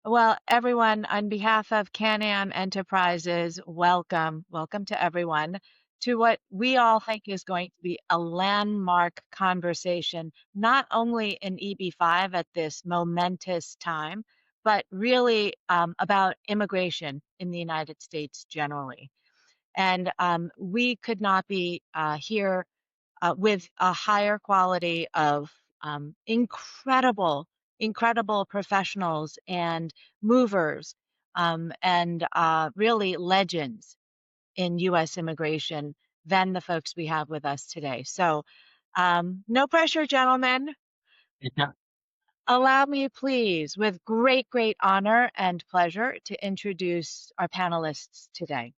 Well, everyone, on behalf of CanAm Enterprises, welcome. Welcome to everyone to what we all think is going to be a landmark conversation, not only in EB-5 at this momentous time, but really about immigration in the United States generally. And we could not be here with a higher quality of incredible professionals and movers and really legends in U.S. immigration than the folks we have with us today. So, no pressure, gentlemen. Yeah. Allow me, please, with great honor and pleasure, to introduce our panelists today.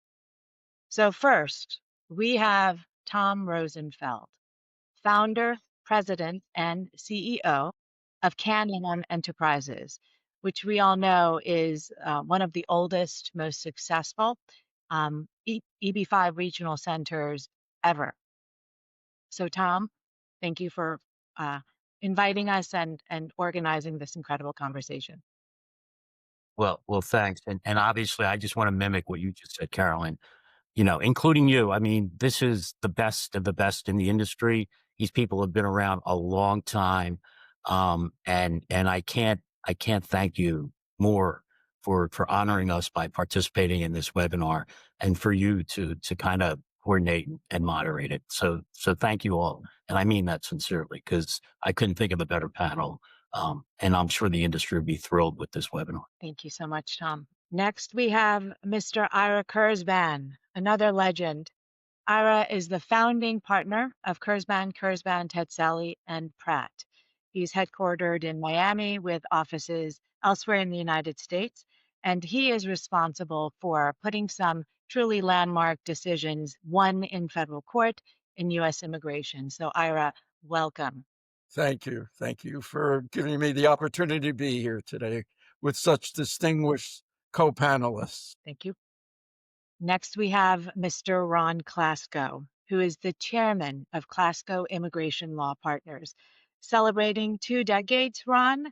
So, first, we have Tom Rosenfeld, founder, president, and CEO of CanAm Enterprises, which we all know is one of the oldest, most successful EB-5 regional centers ever. So, Tom, thank you for inviting us and organizing this incredible conversation. Well, thanks. And obviously, I just want to mimic what you just said, Carolyn, including you. I mean, this is the best of the best in the industry. These people have been around a long time. And I can't thank you more for honoring us by participating in this webinar and for you to kind of coordinate and moderate it. So thank you all. And I mean that sincerely because I couldn't think of a better panel. And I'm sure the industry would be thrilled with this webinar. Thank you so much, Tom. Next, we have Mr. Ira Kurzban, another legend. Ira is the founding partner of Kurzban Kurzban Tetzeli Pratt. He's headquartered in Miami with offices elsewhere in the United States, and he is responsible for putting some truly landmark decisions, one in federal court in U.S. immigration. So, Ira, welcome. Thank you. Thank you for giving me the opportunity to be here today with such distinguished co-panelists. Thank you. Next, we have Mr. Ron Klasko, who is the chairman of Klasko Immigration Law Partners, celebrating 2 decades, Ron,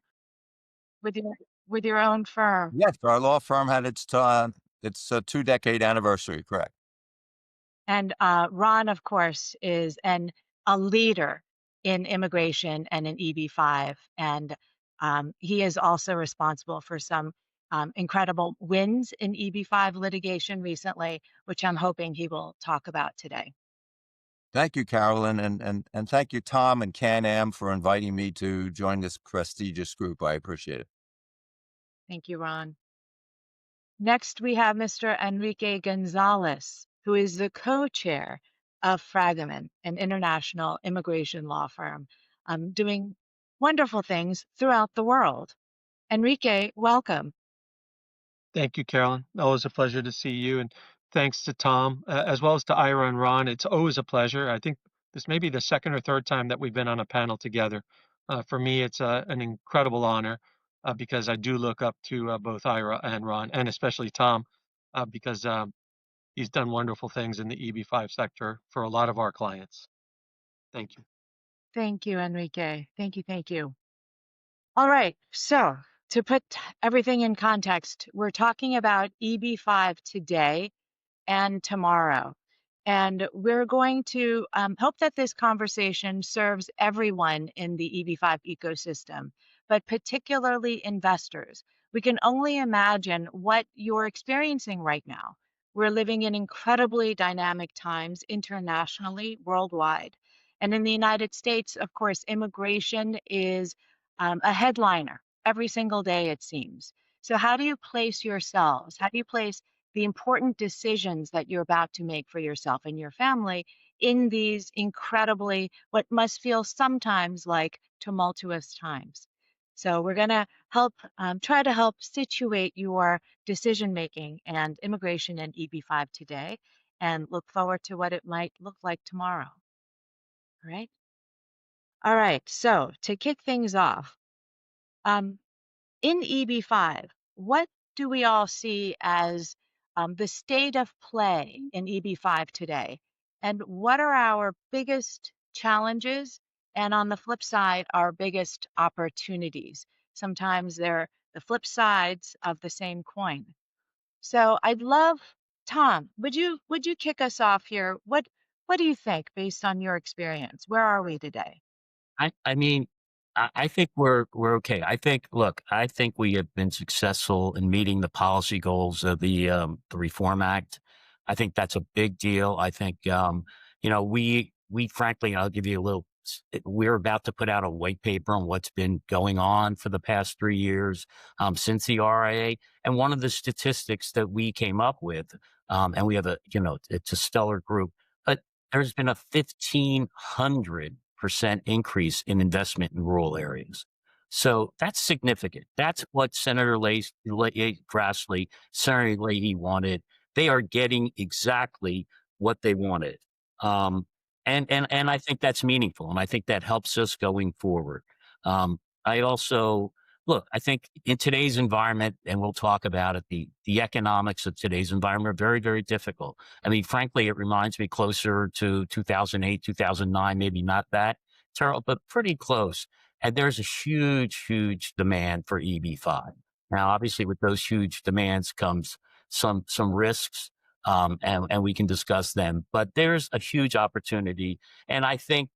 with your own firm. Yes, our law firm had its 2-decade anniversary, correct? And Ron, of course, is a leader in immigration and in EB-5. And he is also responsible for some incredible wins in EB-5 litigation recently, which I'm hoping he will talk about today. Thank you, Carolyn, and thank you, Tom and CanAm, for inviting me to join this prestigious group. I appreciate it. Thank you, Ron. Next, we have Mr. Enrique Gonzalez, who is the co-chair of Fragomen, an international immigration law firm, doing wonderful things throughout the world. Enrique, welcome. Thank you, Carolyn. Always a pleasure to see you. And thanks to Tom, as well as to Ira and Ron. It's always a pleasure. I think this may be the second or third time that we've been on a panel together. For me, it's an incredible honor because I do look up to both Ira and Ron, and especially Tom, because he's done wonderful things in the EB-5 sector for a lot of our clients. Thank you. Thank you, Enrique. Thank you. All right, so to put everything in context, we're talking about EB-5 today and tomorrow. And we're going to hope that this conversation serves everyone in the EB-5 ecosystem, but particularly investors. We can only imagine what you're experiencing right now. We're living in incredibly dynamic times internationally, worldwide. And in the United States, of course, immigration is a headliner every single day, it seems. So, how do you place yourselves? How do you place the important decisions that you're about to make for yourself and your family in these incredibly, what must feel sometimes like tumultuous times? So we're going to try to help situate your decision making and immigration and EB-5 today, and look forward to what it might look like tomorrow. All right. All right. So to kick things off, in EB-5, what do we all see as the state of play in EB-5 today? And what are our biggest challenges? And on the flip side, our biggest opportunities? Sometimes they're the flip sides of the same coin. So I'd love, Tom, would you kick us off here? What do you think based on your experience? Where are we today? I mean, I think we're okay. I think we have been successful in meeting the policy goals of the Reform Act. I think that's a big deal. I think we frankly, I'll give you a little. We're about to put out a white paper on what's been going on for the past 3 years since the RIA, and one of the statistics that we came up with, and we have it's a stellar group, but there's been a 1,500% increase in investment in rural areas. So that's significant. That's what Grassley, Senator Leahy wanted. They are getting exactly what they wanted. Um, and I think that's meaningful. And I think that helps us going forward. I also, look, I think in today's environment, and we'll talk about it, the economics of today's environment are very, very difficult. I mean, frankly, it reminds me closer to 2008, 2009, maybe not that terrible, but pretty close. And there's a huge, huge demand for EB-5. Now, obviously, with those huge demands comes some risks, and we can discuss them. But there's a huge opportunity, and I think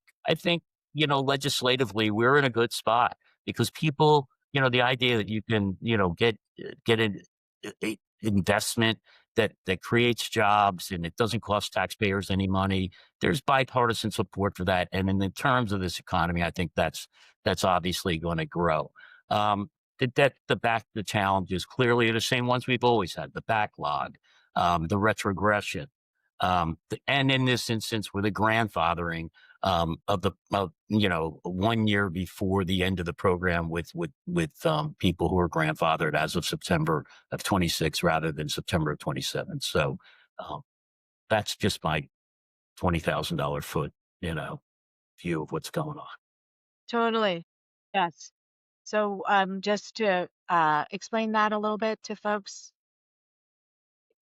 legislatively, we're in a good spot because people, the idea that you can, get an investment that creates jobs and it doesn't cost taxpayers any money. There's bipartisan support for that, and in the terms of this economy, I think that's obviously going to grow. The challenges clearly are the same ones we've always had: the backlog, the retrogression, and in this instance, with the grandfathering of 1 year before the end of the program with people who are grandfathered as of September of 26 rather than September of 27. So um, that's just my $20,000 foot, view of what's going on. Totally. Yes. So just to explain that a little bit to folks,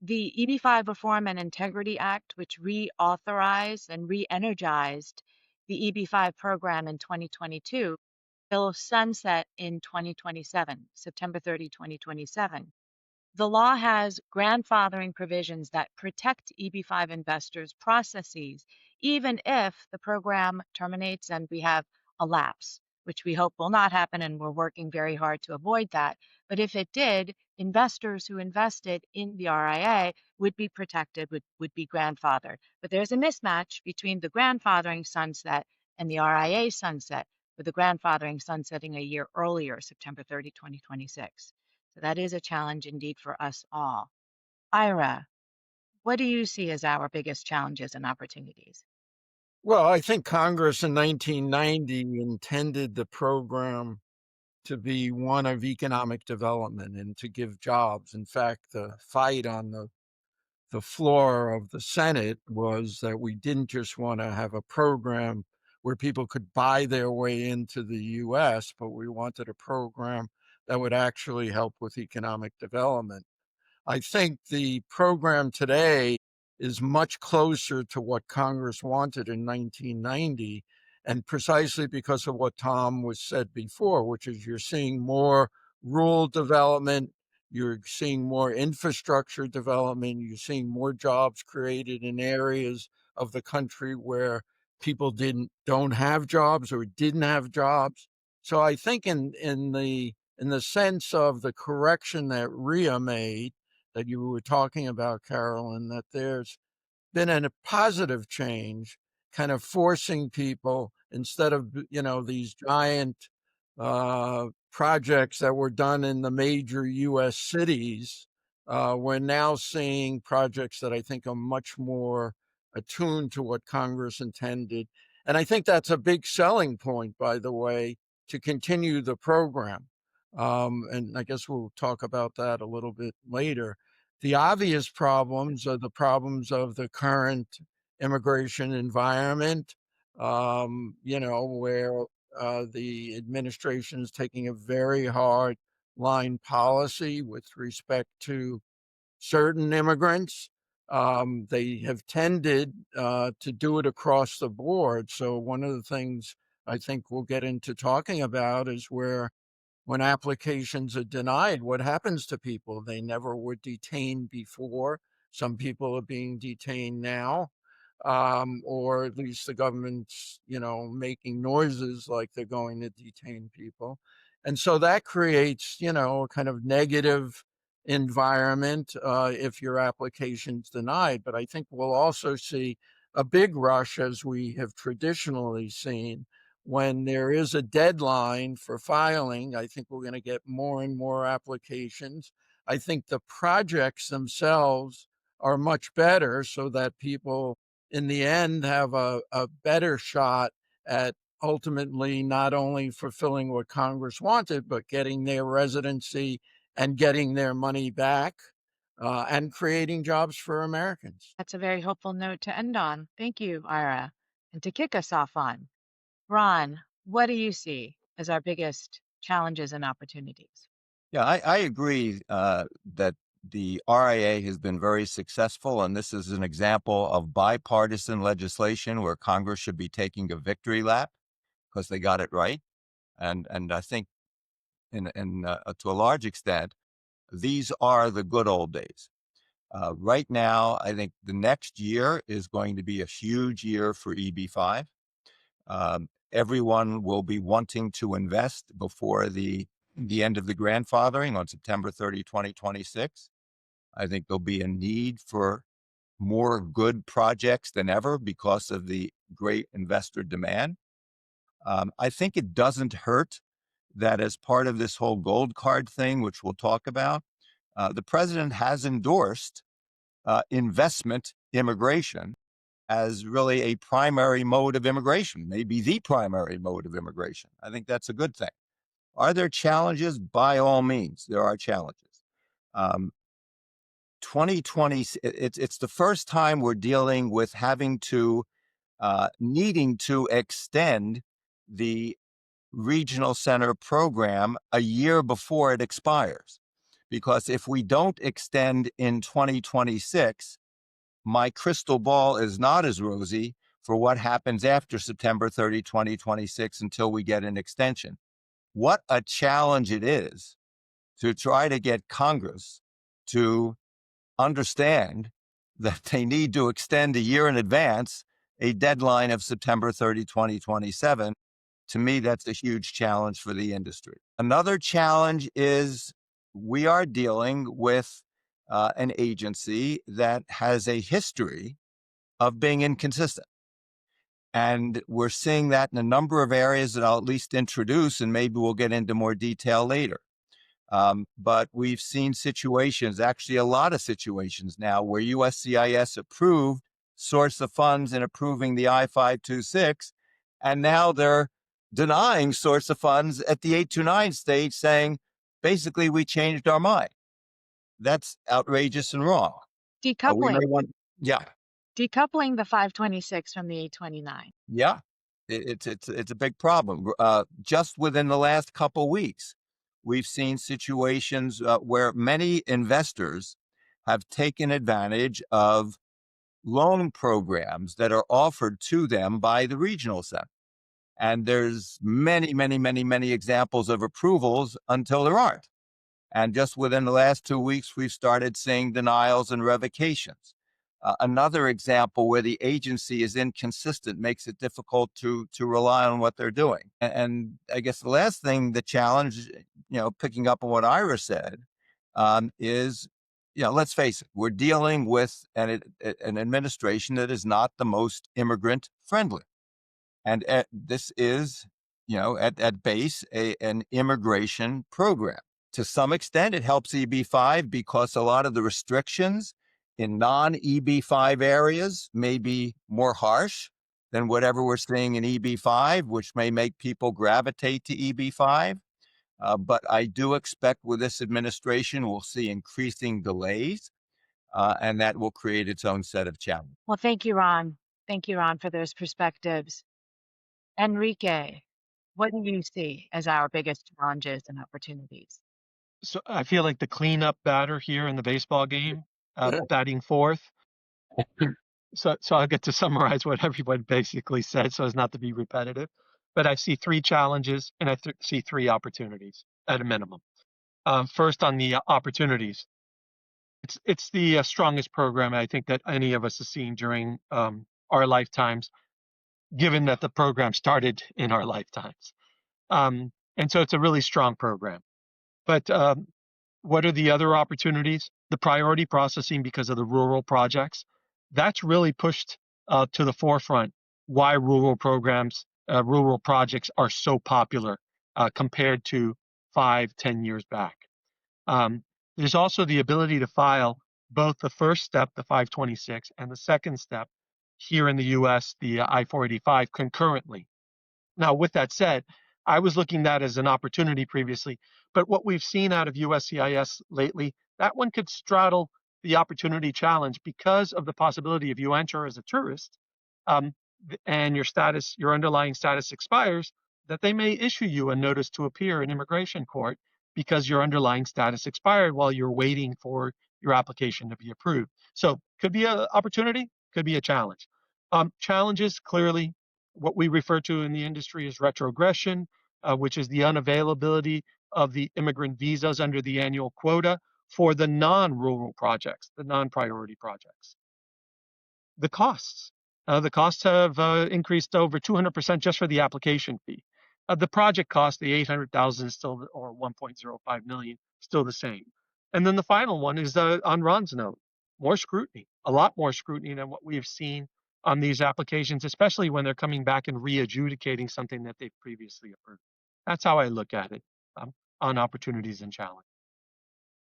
the EB-5 Reform and Integrity Act, which reauthorized and re-energized the EB-5 program in 2022, will sunset in 2027, September 30, 2027. The law has grandfathering provisions that protect EB-5 investors' processes, even if the program terminates and we have a lapse, which we hope will not happen, and we're working very hard to avoid that. But if it did, investors who invested in the RIA would be protected, would be grandfathered. But there's a mismatch between the grandfathering sunset and the RIA sunset, with the grandfathering sunsetting a year earlier, September 30, 2026. So that is a challenge indeed for us all. Ira, what do you see as our biggest challenges and opportunities? Well, I think Congress in 1990 intended the program to be one of economic development and to give jobs. In fact, the fight on the floor of the Senate was that we didn't just want to have a program where people could buy their way into the US, but we wanted a program that would actually help with economic development. I think the program today is much closer to what Congress wanted in 1990, and precisely because of what Tom was said before, which is you're seeing more rural development, you're seeing more infrastructure development, you're seeing more jobs created in areas of the country where people don't have jobs or didn't have jobs. So I think in the sense of the correction that RIA made, that you were talking about, Carolyn, that there's been a positive change, kind of forcing people instead of, these giant projects that were done in the major US cities. We're now seeing projects that I think are much more attuned to what Congress intended. And I think that's a big selling point, by the way, to continue the program. And I guess we'll talk about that a little bit later. The obvious problems are the problems of the current immigration environment, where the administration is taking a very hard line policy with respect to certain immigrants. They have tended to do it across the board. So one of the things I think we'll get into talking about is where when applications are denied, what happens to people? They never were detained before. Some people are being detained now, or at least the government's, making noises like they're going to detain people. And so that creates, a kind of negative environment if your application's denied. But I think we'll also see a big rush, as we have traditionally seen, when there is a deadline for filing. I think we're going to get more and more applications. I think the projects themselves are much better, so that people in the end have a better shot at ultimately not only fulfilling what Congress wanted, but getting their residency and getting their money back, and creating jobs for Americans. That's a very hopeful note to end on. Thank you, Ira. And to kick us off on, Ron, what do you see as our biggest challenges and opportunities? Yeah, I agree that the RIA has been very successful, and this is an example of bipartisan legislation where Congress should be taking a victory lap because they got it right. And I think to a large extent, these are the good old days. Right now, I think the next year is going to be a huge year for EB-5. Everyone will be wanting to invest before the end of the grandfathering on September 30, 2026. I think there'll be a need for more good projects than ever because of the great investor demand. I think it doesn't hurt that as part of this whole gold card thing, which we'll talk about, the president has endorsed investment immigration as really a primary mode of immigration, maybe the primary mode of immigration. I think that's a good thing. Are there challenges? By all means, there are challenges. 2020, it's the first time we're dealing with having to, needing to extend the regional center program a year before it expires. Because if we don't extend in 2026, my crystal ball is not as rosy for what happens after September 30, 2026 until we get an extension. What a challenge it is to try to get Congress to understand that they need to extend a year in advance a deadline of September 30, 2027. To me, that's a huge challenge for the industry. Another challenge is we are dealing with an agency that has a history of being inconsistent. And we're seeing that in a number of areas that I'll at least introduce, and maybe we'll get into more detail later. But we've seen situations, actually a lot of situations now, where USCIS approved source of funds in approving the I-526, and now they're denying source of funds at the 829 stage, saying, basically, we changed our mind. That's outrageous and wrong. We may Decoupling. want, yeah. Decoupling the 526 from the 829. Yeah, it's a big problem. Just within the last couple weeks, we've seen situations where many investors have taken advantage of loan programs that are offered to them by the regional center. And there's many, many, many, many examples of approvals until there aren't. And just within the last 2 weeks, we've started seeing denials and revocations. Another example where the agency is inconsistent makes it difficult to rely on what they're doing. And I guess the last thing, the challenge, picking up on what Ira said, is, let's face it, we're dealing with an administration that is not the most immigrant friendly. And this is, at base, an immigration program. To some extent, it helps EB-5 because a lot of the restrictions in non-EB-5 areas may be more harsh than whatever we're seeing in EB-5, which may make people gravitate to EB-5. But I do expect with this administration, we'll see increasing delays, and that will create its own set of challenges. Well, thank you, Ron. Thank you, Ron, for those perspectives. Enrique, what do you see as our biggest challenges and opportunities? So I feel like the cleanup batter here in the baseball game, batting fourth. So I'll get to summarize what everyone basically said so as not to be repetitive. But I see three challenges and I see three opportunities. at a minimum. First, on the opportunities, it's the strongest program I think that any of us has seen during our lifetimes, given that the program started in our lifetimes. And so it's a really strong program. But what are the other opportunities? The priority processing because of the rural projects. That's really pushed to the forefront why rural programs, rural projects are so popular compared to 5, 10 years back. There's also the ability to file both the first step, the 526, and the second step here in the US, the I-485 concurrently. Now, with that said, I was looking at that as an opportunity previously, but what we've seen out of USCIS lately, that one could straddle the opportunity challenge because of the possibility if you enter as a tourist um, and your underlying status expires, that they may issue you a notice to appear in immigration court because your underlying status expired while you're waiting for your application to be approved. So could be an opportunity, could be a challenge. Challenges, clearly, what we refer to in the industry as retrogression, which is the unavailability of the immigrant visas under the annual quota for the non-rural projects, the non-priority projects. The costs have increased over 200% just for the application fee. The project cost, the 800,000 is still, or 1.05 million, still the same. And then the final one is on Ron's note, more scrutiny, a lot more scrutiny than what we have seen on these applications, especially when they're coming back and re-adjudicating something that they've previously approved. That's how I look at it on opportunities and challenge.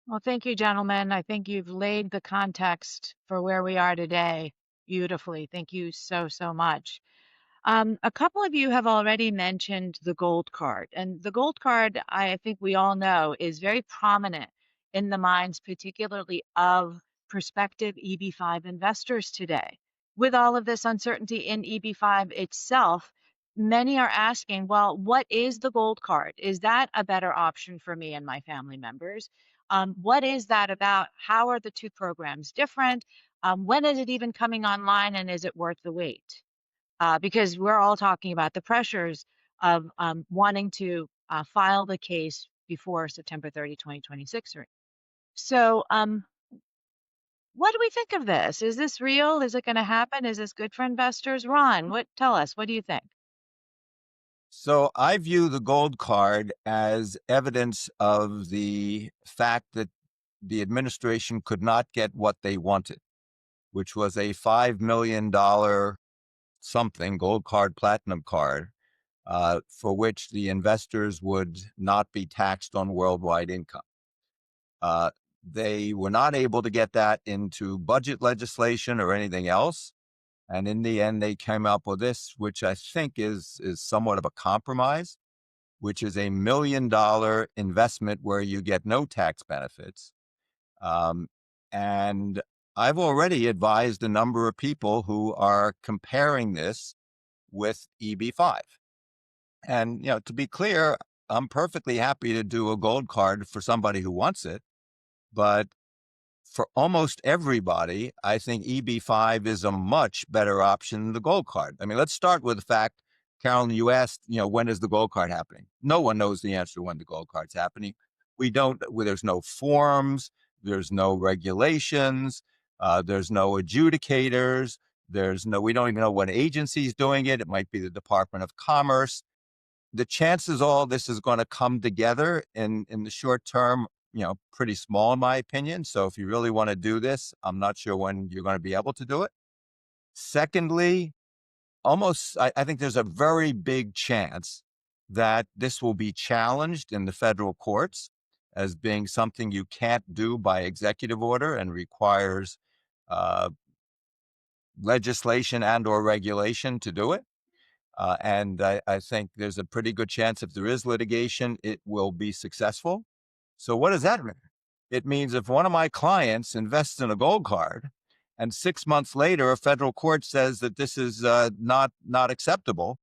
Well, thank you, gentlemen. I think you've laid the context for where we are today beautifully. Thank you so, so much. A couple of you have already mentioned the gold card, and the gold card, I think we all know, is very prominent in the minds, particularly of prospective EB-5 investors today. With all of this uncertainty in EB-5 itself, many are asking, well, what is the gold card? Is that a better option for me and my family members? What is that about? How are the two programs different? When is it even coming online, and is it worth the wait? Because we're all talking about the pressures of wanting to file the case before September 30, 2026. So what do we think of this? Is this real? Is it going to happen? Is this good for investors? Ron, tell us, what do you think? So I view the gold card as evidence of the fact that the administration could not get what they wanted, which was a $5 million something gold card, platinum card, for which the investors would not be taxed on worldwide income. They were not able to get that into budget legislation or anything else. And in the end, they came up with this, which I think is somewhat of a compromise, which is $1 million investment where you get no tax benefits. And I've already advised a number of people who are comparing this with EB-5. And, to be clear, I'm perfectly happy to do a gold card for somebody who wants it. But for almost everybody, I think EB-5 is a much better option than the gold card. I mean, let's start with the fact, Carolyn, you asked, when is the gold card happening? No one knows the answer to when the gold card's happening. There's no forms, there's no regulations, there's no adjudicators, we don't even know what agency's doing it. It might be the Department of Commerce. The chances all this is going to come together in the short term, pretty small in my opinion. So if you really want to do this, I'm not sure when you're going to be able to do it. Secondly, I think there's a very big chance that this will be challenged in the federal courts as being something you can't do by executive order and requires legislation and or regulation to do it. And I think there's a pretty good chance if there is litigation, it will be successful. So what does that mean? It means if one of my clients invests in a gold card and 6 months later, a federal court says that this is not acceptable,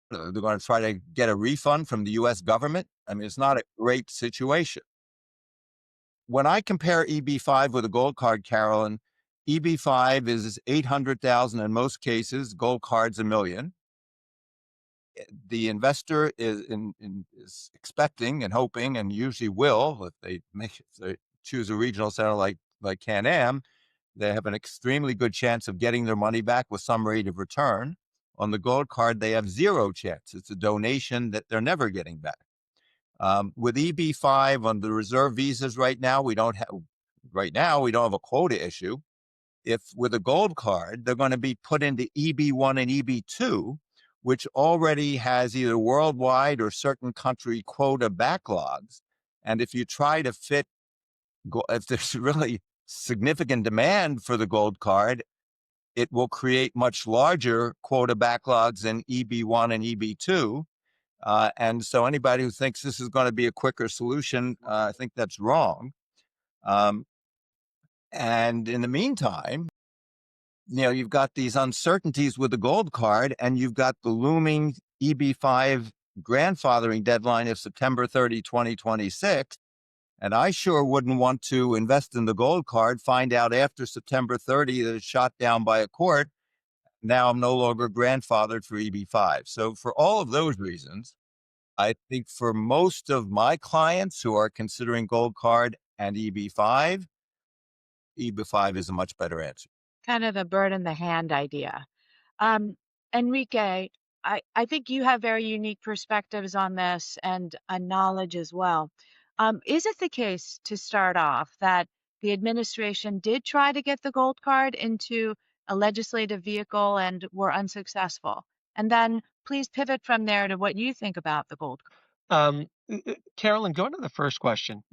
they're going to try to get a refund from the U.S. government. I mean, it's not a great situation. When I compare EB-5 with a gold card, Carolyn, EB-5 is 800,000 in most cases, gold card's $1 million. the investor is expecting and hoping, and usually will, if they choose a regional center like CanAm, they have an extremely good chance of getting their money back with some rate of return. On the gold card, they have zero chance. It's a donation that they're never getting back. With EB-5 on the reserve visas right now, we don't have a quota issue. If with a gold card, they're going to be put into EB-1 and EB-2, which already has either worldwide or certain country quota backlogs. And if you try to fit, if there's really significant demand for the gold card, it will create much larger quota backlogs in EB-1 and EB-2. And so anybody who thinks this is going to be a quicker solution, I think that's wrong. And in the meantime, you've got these uncertainties with the gold card, and you've got the looming EB-5 grandfathering deadline of September 30, 2026. And I sure wouldn't want to invest in the gold card, find out after September 30 that it's shot down by a court. Now I'm no longer grandfathered for EB-5. So for all of those reasons, I think for most of my clients who are considering gold card and EB-5, EB-5 is a much better answer. Kind of the bird in the hand idea. Enrique, I think you have very unique perspectives on this and a knowledge as well. Is it the case, to start off, that the administration did try to get the gold card into a legislative vehicle and were unsuccessful? And then please pivot from there to what you think about the gold card. Carolyn, going to the first question,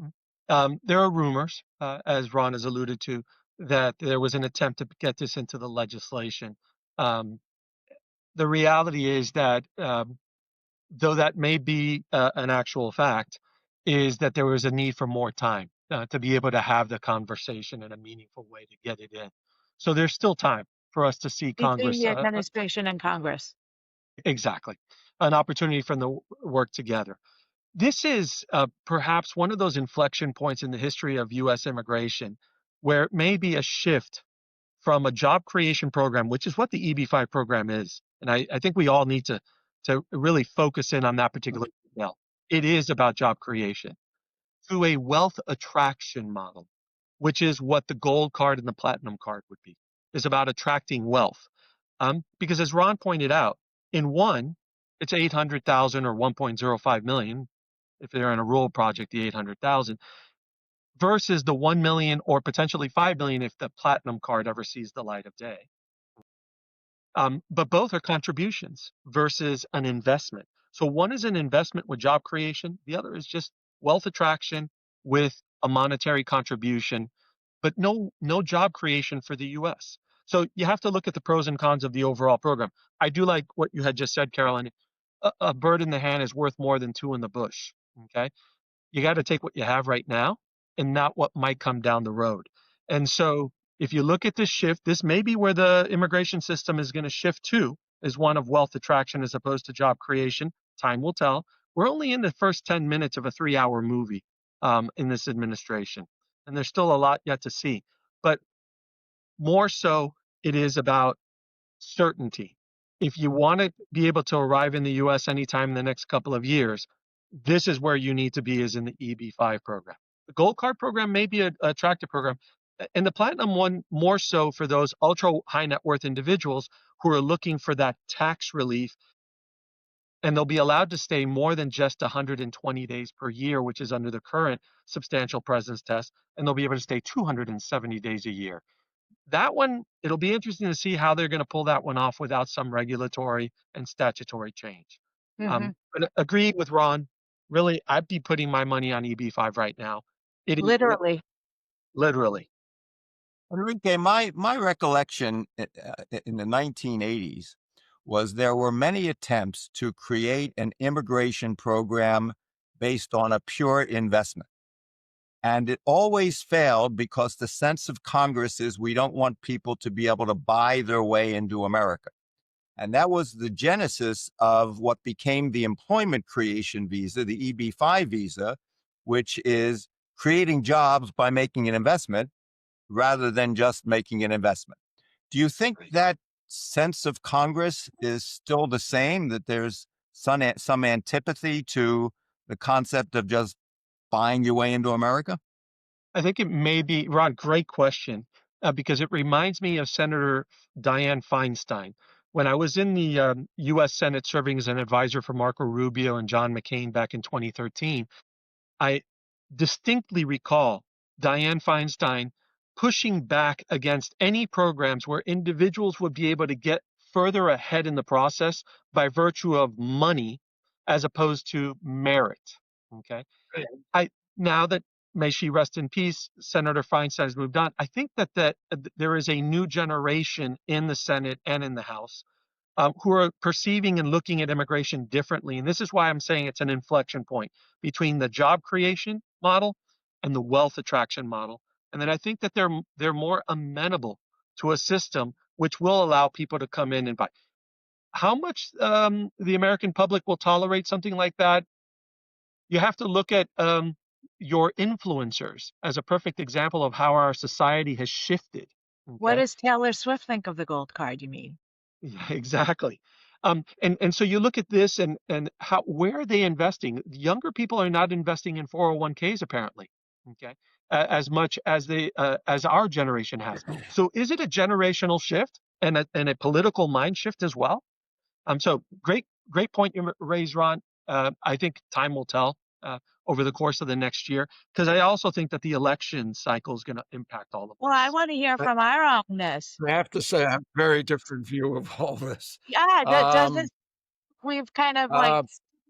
there are rumors, as Ron has alluded to, that there was an attempt to get this into the legislation. The reality is that, though that may be an actual fact, is that there was a need for more time to be able to have the conversation in a meaningful way to get it in. So there's still time for us to see Between Congress. the administration and Congress. Exactly. An opportunity for them to work together. This is perhaps one of those inflection points in the history of U.S. immigration where it may be a shift from a job creation program, which is what the EB-5 program is. And I think we all need to really focus in on that particular detail. It is about job creation, to a wealth attraction model, which is what the gold card and the platinum card would be, is about attracting wealth. Because as Ron pointed out, in one, it's 800,000 or 1.05 million. If they're in a rural project, the 800,000 versus the 1 million or potentially 5 million if the platinum card ever sees the light of day. But both are contributions versus an investment. So one is an investment with job creation. The other is just wealth attraction with a monetary contribution, but no job creation for the U.S. So you have to look at the pros and cons of the overall program. I do like what you had just said, Carolyn. A bird in the hand is worth more than two in the bush. Okay. You got to take what you have right now and not what might come down the road. And so if you look at this shift, this may be where the immigration system is going to shift to, is one of wealth attraction as opposed to job creation. Time will tell. We're only in the first 10 minutes of a 3-hour movie in this administration, and there's still a lot yet to see. But more so, it is about certainty. If you want to be able to arrive in the U.S. anytime in the next couple of years, this is where you need to be, is in the EB-5 program. The gold card program may be an attractive program, and the platinum one more so for those ultra high net worth individuals who are looking for that tax relief, and they'll be allowed to stay more than just 120 days per year, which is under the current substantial presence test, and they'll be able to stay 270 days a year. That one, it'll be interesting to see how they're going to pull that one off without some regulatory and statutory change. But agreeing with Ron, really, I'd be putting my money on EB-5 right now. It is Literally. literally. Enrique, my recollection in the 1980s was there were many attempts to create an immigration program based on a pure investment. And it always failed because the sense of Congress is we don't want people to be able to buy their way into America. And that was the genesis of what became the employment creation visa, the EB-5 visa, which is creating jobs by making an investment rather than just making an investment. Do you think that sense of Congress is still the same, that there's some antipathy to the concept of just buying your way into America? I think it may be, Ron, great question, because it reminds me of Senator Dianne Feinstein. When I was in the U.S. Senate serving as an advisor for Marco Rubio and John McCain back in 2013, I distinctly recall Dianne Feinstein pushing back against any programs where individuals would be able to get further ahead in the process by virtue of money as opposed to merit. Okay. I now that may she rest in peace, Senator Feinstein has moved on. I think that there is a new generation in the Senate and in the House who are perceiving and looking at immigration differently. And this is why I'm saying it's an inflection point between the job creation model and the wealth attraction model. And then I think that they're more amenable to a system which will allow people to come in and buy. How much the American public will tolerate something like that? You have to look at your influencers as a perfect example of how our society has shifted. What Okay. does Taylor Swift think of the gold card, you mean? Yeah, exactly. And so you look at this and how where are they investing? Younger people are not investing in 401ks apparently, okay, as much as they as our generation has. So is it a generational shift and a political mind shift as well? So great point you raised, Ron. I think time will tell over the course of the next year because I also think that the election cycle is going to impact all of Well, I this. want to hear I, from Ira on this. I have to say, I have a very different view of all this. Yeah, does this Um, we've kind of like uh,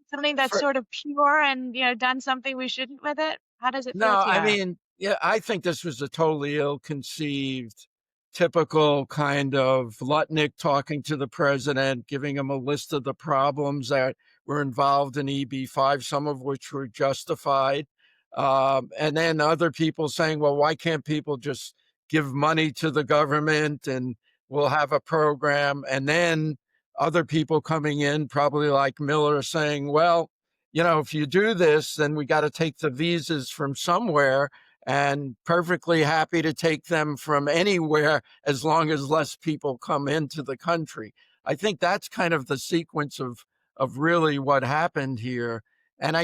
something that's for, sort of pure and done something we shouldn't with it? How does it No, feel to I you? mean, yeah, I think this was a totally ill-conceived, typical kind of Lutnick talking to the president, giving him a list of the problems that were involved in EB-5, some of which were justified. And then other people saying, well, why can't people just give money to the government and we'll have a program? And then other people coming in, probably like Miller, saying, well, if you do this, then we got to take the visas from somewhere, and perfectly happy to take them from anywhere as long as less people come into the country. I think that's kind of the sequence of really what happened here. And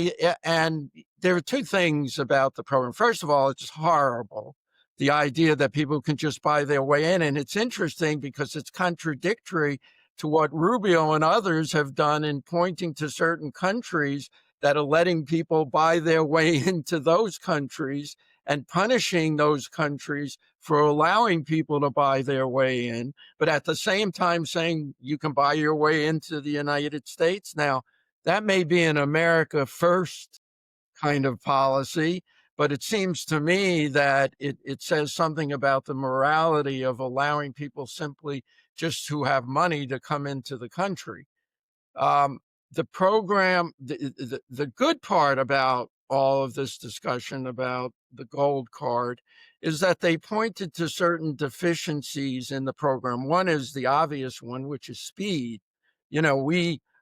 there are two things about the program. First of all, it's horrible. The idea that people can just buy their way in. And it's interesting because it's contradictory to what Rubio and others have done in pointing to certain countries that are letting people buy their way into those countries and punishing those countries for allowing people to buy their way in, but at the same time saying you can buy your way into the United States. Now, that may be an America first kind of policy, but it seems to me that it says something about the morality of allowing people simply just who have money to come into the country. Um, the program, the good part about all of this discussion about the gold card is that they pointed to certain deficiencies in the program. One is the obvious one, which is speed.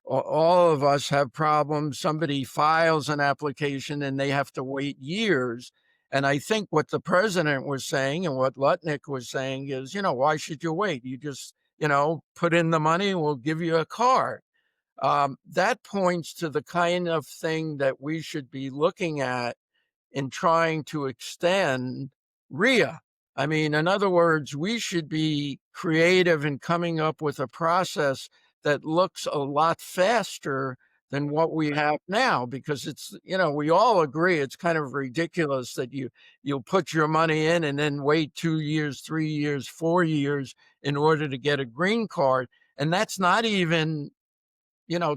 All of us have problems. Somebody files an application and they have to wait years. And I think what the president was saying and what Lutnick was saying is, why should you wait? You just, put in the money, we'll give you a card. That points to the kind of thing that we should be looking at in trying to extend RIA. I mean, in other words, we should be creative in coming up with a process that looks a lot faster than what we have now, because it's, we all agree it's kind of ridiculous that you'll put your money in and then wait 2 years, 3 years, 4 years in order to get a green card. And that's not even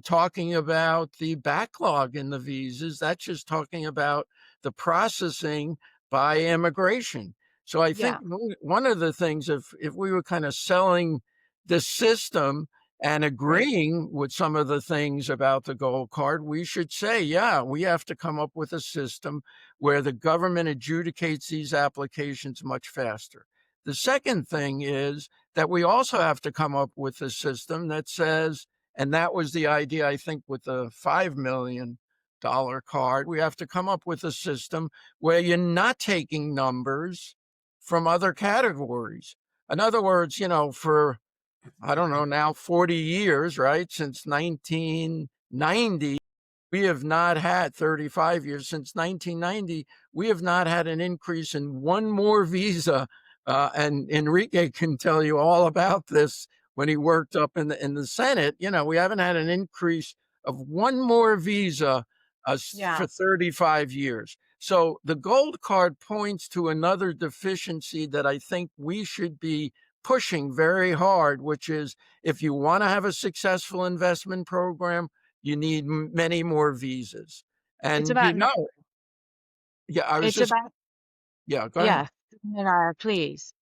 talking about the backlog in the visas. That's just talking about the processing by immigration. So I think Yeah. one of the things, if we were kind of selling the system and Right. agreeing with some of the things about the gold card, we should say, yeah, we have to come up with a system where the government adjudicates these applications much faster. The second thing is that we also have to come up with a system that says, and that was the idea, I think, with the $5 million card. We have to come up with a system where you're not taking numbers from other categories. In other words, for, I don't know, now 40 years, right? Since 1990, 1990, we have not had 35 years since 1990. We have not had an increase in one more visa. And Enrique can tell you all about this when he worked up in the Senate. We haven't had an increase of one more visa Yeah. for 35 years. So the gold card points to another deficiency that I think we should be pushing very hard, which is if you want to have a successful investment program, you need many more visas. It's And about, yeah, I was it's just, about, yeah, go ahead. yeah. Please.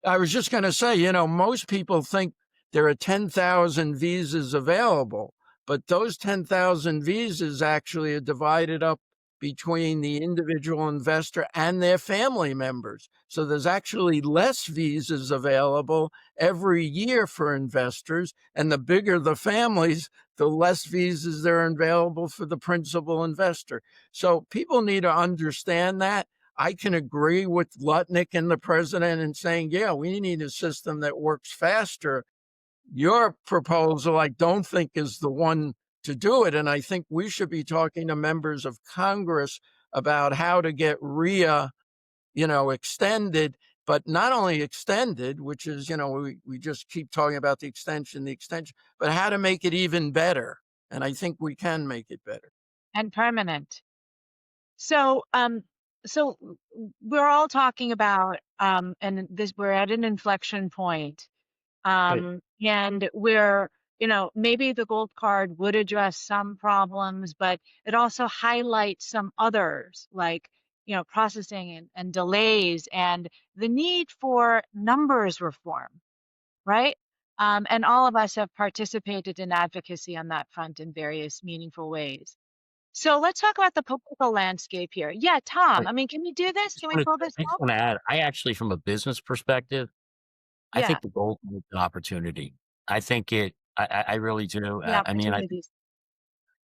I was just going to say, most people think there are 10,000 visas available, but those 10,000 visas actually are divided up between the individual investor and their family members. So there's actually less visas available every year for investors. And the bigger the families, the less visas there are available for the principal investor. So people need to understand that. I can agree with Lutnick and the president in saying, yeah, we need a system that works faster. Your proposal, I don't think, is the one to do it. And I think we should be talking to members of Congress about how to get RIA, extended, but not only extended, which is, we just keep talking about the extension, but how to make it even better. And I think we can make it better. And permanent. So, so we're all talking about, and this, we're at an inflection point. Right. And we're, maybe the gold card would address some problems, but it also highlights some others, like, processing and delays and the need for numbers reform, right? And all of us have participated in advocacy on that front in various meaningful ways. So let's talk about the political landscape here. Yeah, Tom, Right. I mean, can we do this? Can we pull this I just off? want to add, I actually, from a business perspective, I Yeah, think the gold is an opportunity. I think I really do. the I mean, opportunities.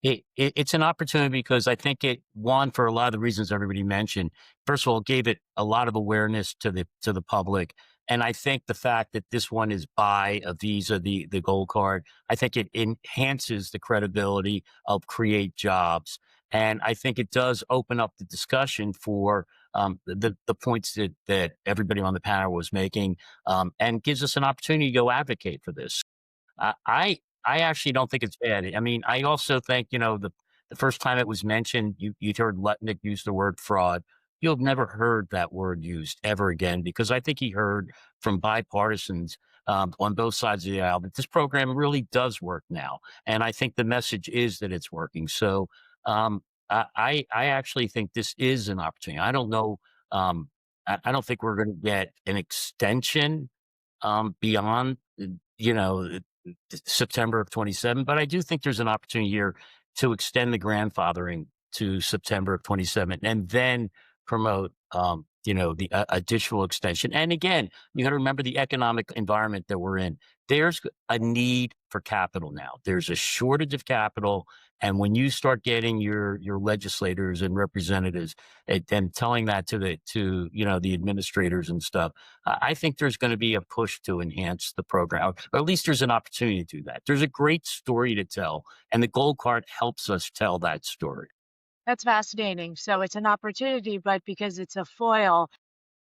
it's an opportunity because I think one, for a lot of the reasons everybody mentioned. First of all, it gave it a lot of awareness to the public. And I think the fact that this one is by a Visa, the gold card, I think it enhances the credibility of create jobs. And I think it does open up the discussion for the points that everybody on the panel was making, and gives us an opportunity to go advocate for this. I I I actually don't think it's bad. I mean, I also think, the first time it was mentioned, you heard Lutnick use the word fraud. You'll have never heard that word used ever again because I think he heard from bipartisans on both sides of the aisle that this program really does work now, and I think the message is that it's working. So I actually think this is an opportunity. I don't know. I don't think we're going to get an extension beyond you know September of 27. But I do think there's an opportunity here to extend the grandfathering to September of 27 and then promote, the additional extension. And again, you got to remember the economic environment that we're in. There's a need for capital now. There's a shortage of capital. And when you start getting your legislators and representatives and telling that to the administrators and stuff, I think there's going to be a push to enhance the program, or at least there's an opportunity to do that. There's a great story to tell, and the gold card helps us tell that story. That's fascinating. So it's an opportunity, but because it's a foil,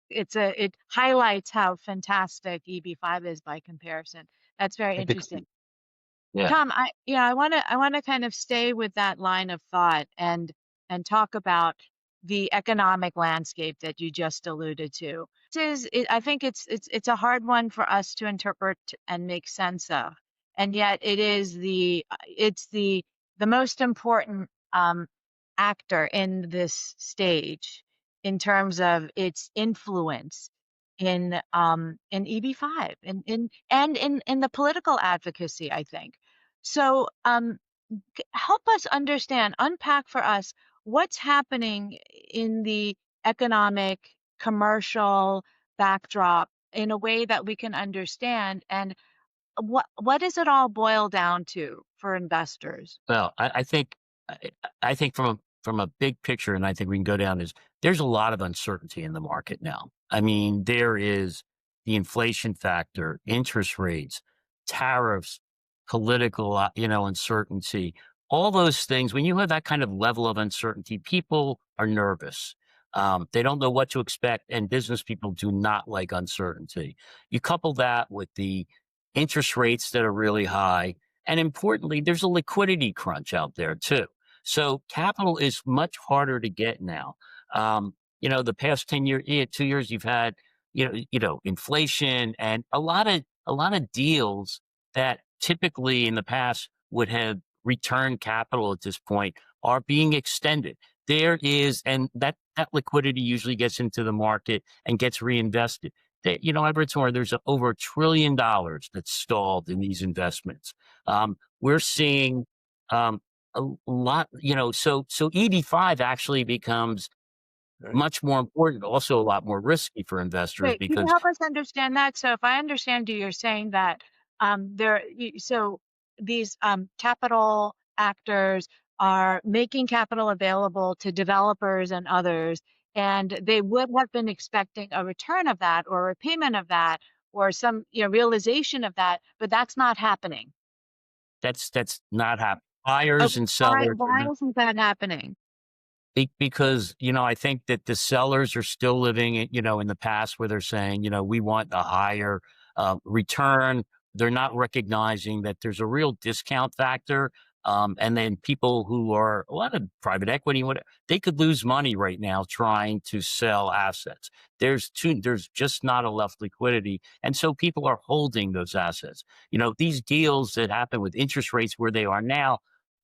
it highlights how fantastic EB-5 is by comparison. That's very interesting. Advocacy. Yeah. Tom, I want to kind of stay with that line of thought and talk about the economic landscape that you just alluded to. I think it's a hard one for us to interpret and make sense of, and yet it's the most important actor in this stage in terms of its influence in EB-5 and in the political advocacy, I think. So help us understand, unpack for us what's happening in the economic, commercial backdrop in a way that we can understand, and what does it all boil down to for investors? Well, I think from a big picture, and I think we can go down is there's a lot of uncertainty in the market now. I mean, there is the inflation factor, interest rates, tariffs, political, uncertainty. all those things, when you have that kind of level of uncertainty, people are nervous. They don't know what to expect, and business people do not like uncertainty. You couple that with the interest rates that are really high, and importantly, there's a liquidity crunch out there too. So capital is much harder to get now. The past 10 years, 2 years, you've had, inflation and a lot of deals that typically in the past would have returned capital at this point are being extended. There is, and that liquidity usually gets into the market and gets reinvested. I've read somewhere there's over $1 trillion that's stalled in these investments. We're seeing a lot, so EB-5 actually becomes Right. much more important, also a lot more risky for investors Wait, can you because help us understand that? So if I understand you, you're saying that so these capital actors are making capital available to developers and others, and they would have been expecting a return of that or a repayment of that or some realization of that, but that's not happening. that's not happening. Buyers Okay, and why sellers are why isn't that happening? because, I think that the sellers are still living, in the past where they're saying, we want a higher return. They're not recognizing that there's a real discount factor. And then people who are a lot of private equity, whatever, they could lose money right now trying to sell assets. There's just not enough liquidity. And so people are holding those assets. These deals that happen with interest rates where they are now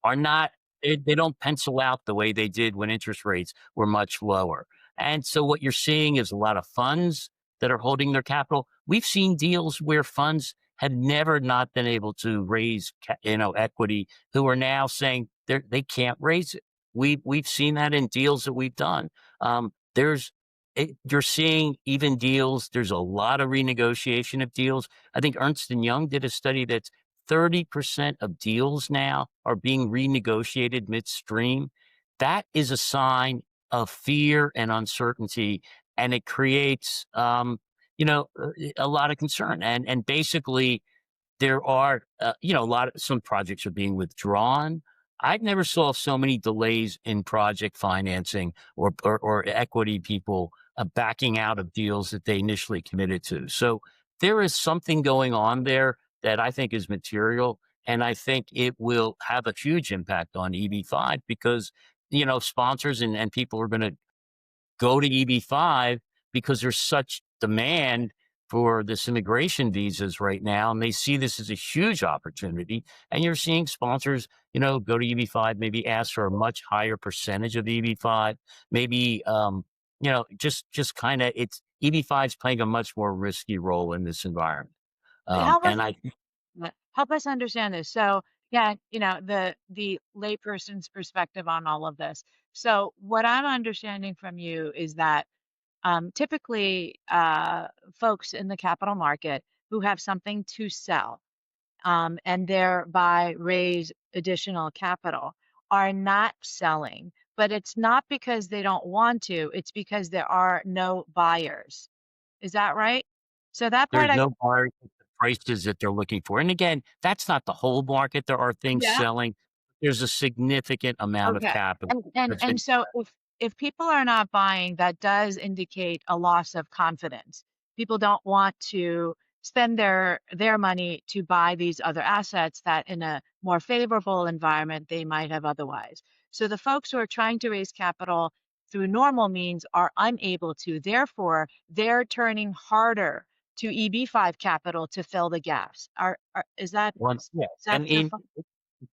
are not they don't pencil out the way they did when interest rates were much lower. And so what you're seeing is a lot of funds that are holding their capital. We've seen deals where funds had never not been able to raise, equity, who are now saying they can't raise it. We've seen that in deals that we've done. You're seeing even deals. There's a lot of renegotiation of deals. I think Ernst and Young did a study that's 30% of deals now are being renegotiated midstream. That is a sign of fear and uncertainty, and it creates, a lot of concern. And basically, there are, some projects are being withdrawn. I never saw so many delays in project financing or equity people backing out of deals that they initially committed to. So there is something going on there that I think is material. And I think it will have a huge impact on EB-5 because, sponsors and people are going to go to EB-5 because there's such demand for this immigration visas right now. And they see this as a huge opportunity. And you're seeing sponsors, go to EB-5, maybe ask for a much higher percentage of EB-5, maybe, just kind of it's EB-5 is playing a much more risky role in this environment. Help us And I help us understand this. So, yeah, the layperson's perspective on all of this. So, what I'm understanding from you is that typically folks in the capital market who have something to sell and thereby raise additional capital are not selling, but it's not because they don't want to, it's because there are no buyers. Is that right? So that part There's I no bar the prices that they're looking for. And again, that's not the whole market. There are things yeah. selling. There's a significant amount of Okay. capital And that's and been so if people are not buying, that does indicate a loss of confidence. People don't want to spend their money to buy these other assets that in a more favorable environment they might have otherwise. So the folks who are trying to raise capital through normal means are unable to. Therefore, they're turning harder to EB-5 capital to fill the gaps. Is that one. is Yeah. that And your in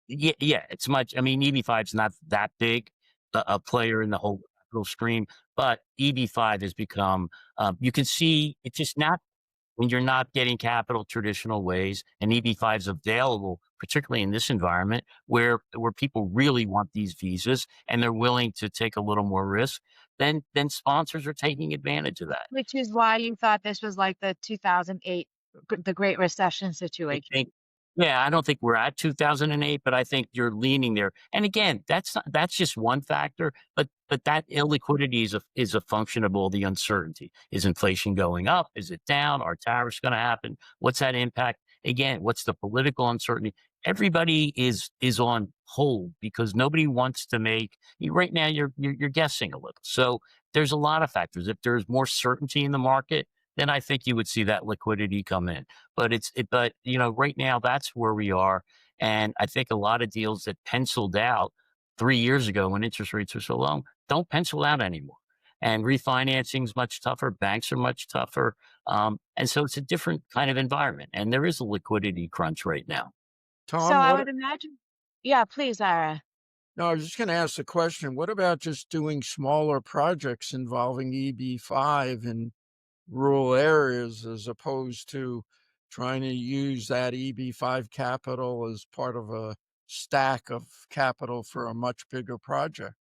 yeah, it's much. I mean, EB-5 is not that big a player in the whole capital stream, but EB-5 has become. You can see it's just not when you're not getting capital traditional ways, and EB-5 is available, particularly in this environment where people really want these visas and they're willing to take a little more risk. Then sponsors are taking advantage of that. Which is why you thought this was like the 2008, the Great Recession I situation. think yeah, I don't think we're at 2008, but I think you're leaning there. And again, that's just one factor, but that illiquidity is a function of all the uncertainty. Is inflation going up? Is it down? Are tariffs going to happen? What's that impact? Again, what's the political uncertainty? everybody is on hold because nobody wants to make right now. You're guessing a little. So there's a lot of factors. If there's more certainty in the market, then I think you would see that liquidity come in. But right now that's where we are, and I think a lot of deals that penciled out 3 years ago when interest rates were so low don't pencil out anymore. And refinancing is much tougher. Banks are much tougher. And so it's a different kind of environment. And there is a liquidity crunch right now. So Tom, I what? would imagine. Yeah, please, Ira. No, I was just going to ask the question. What about just doing smaller projects involving EB-5 in rural areas as opposed to trying to use that EB-5 capital as part of a stack of capital for a much bigger project?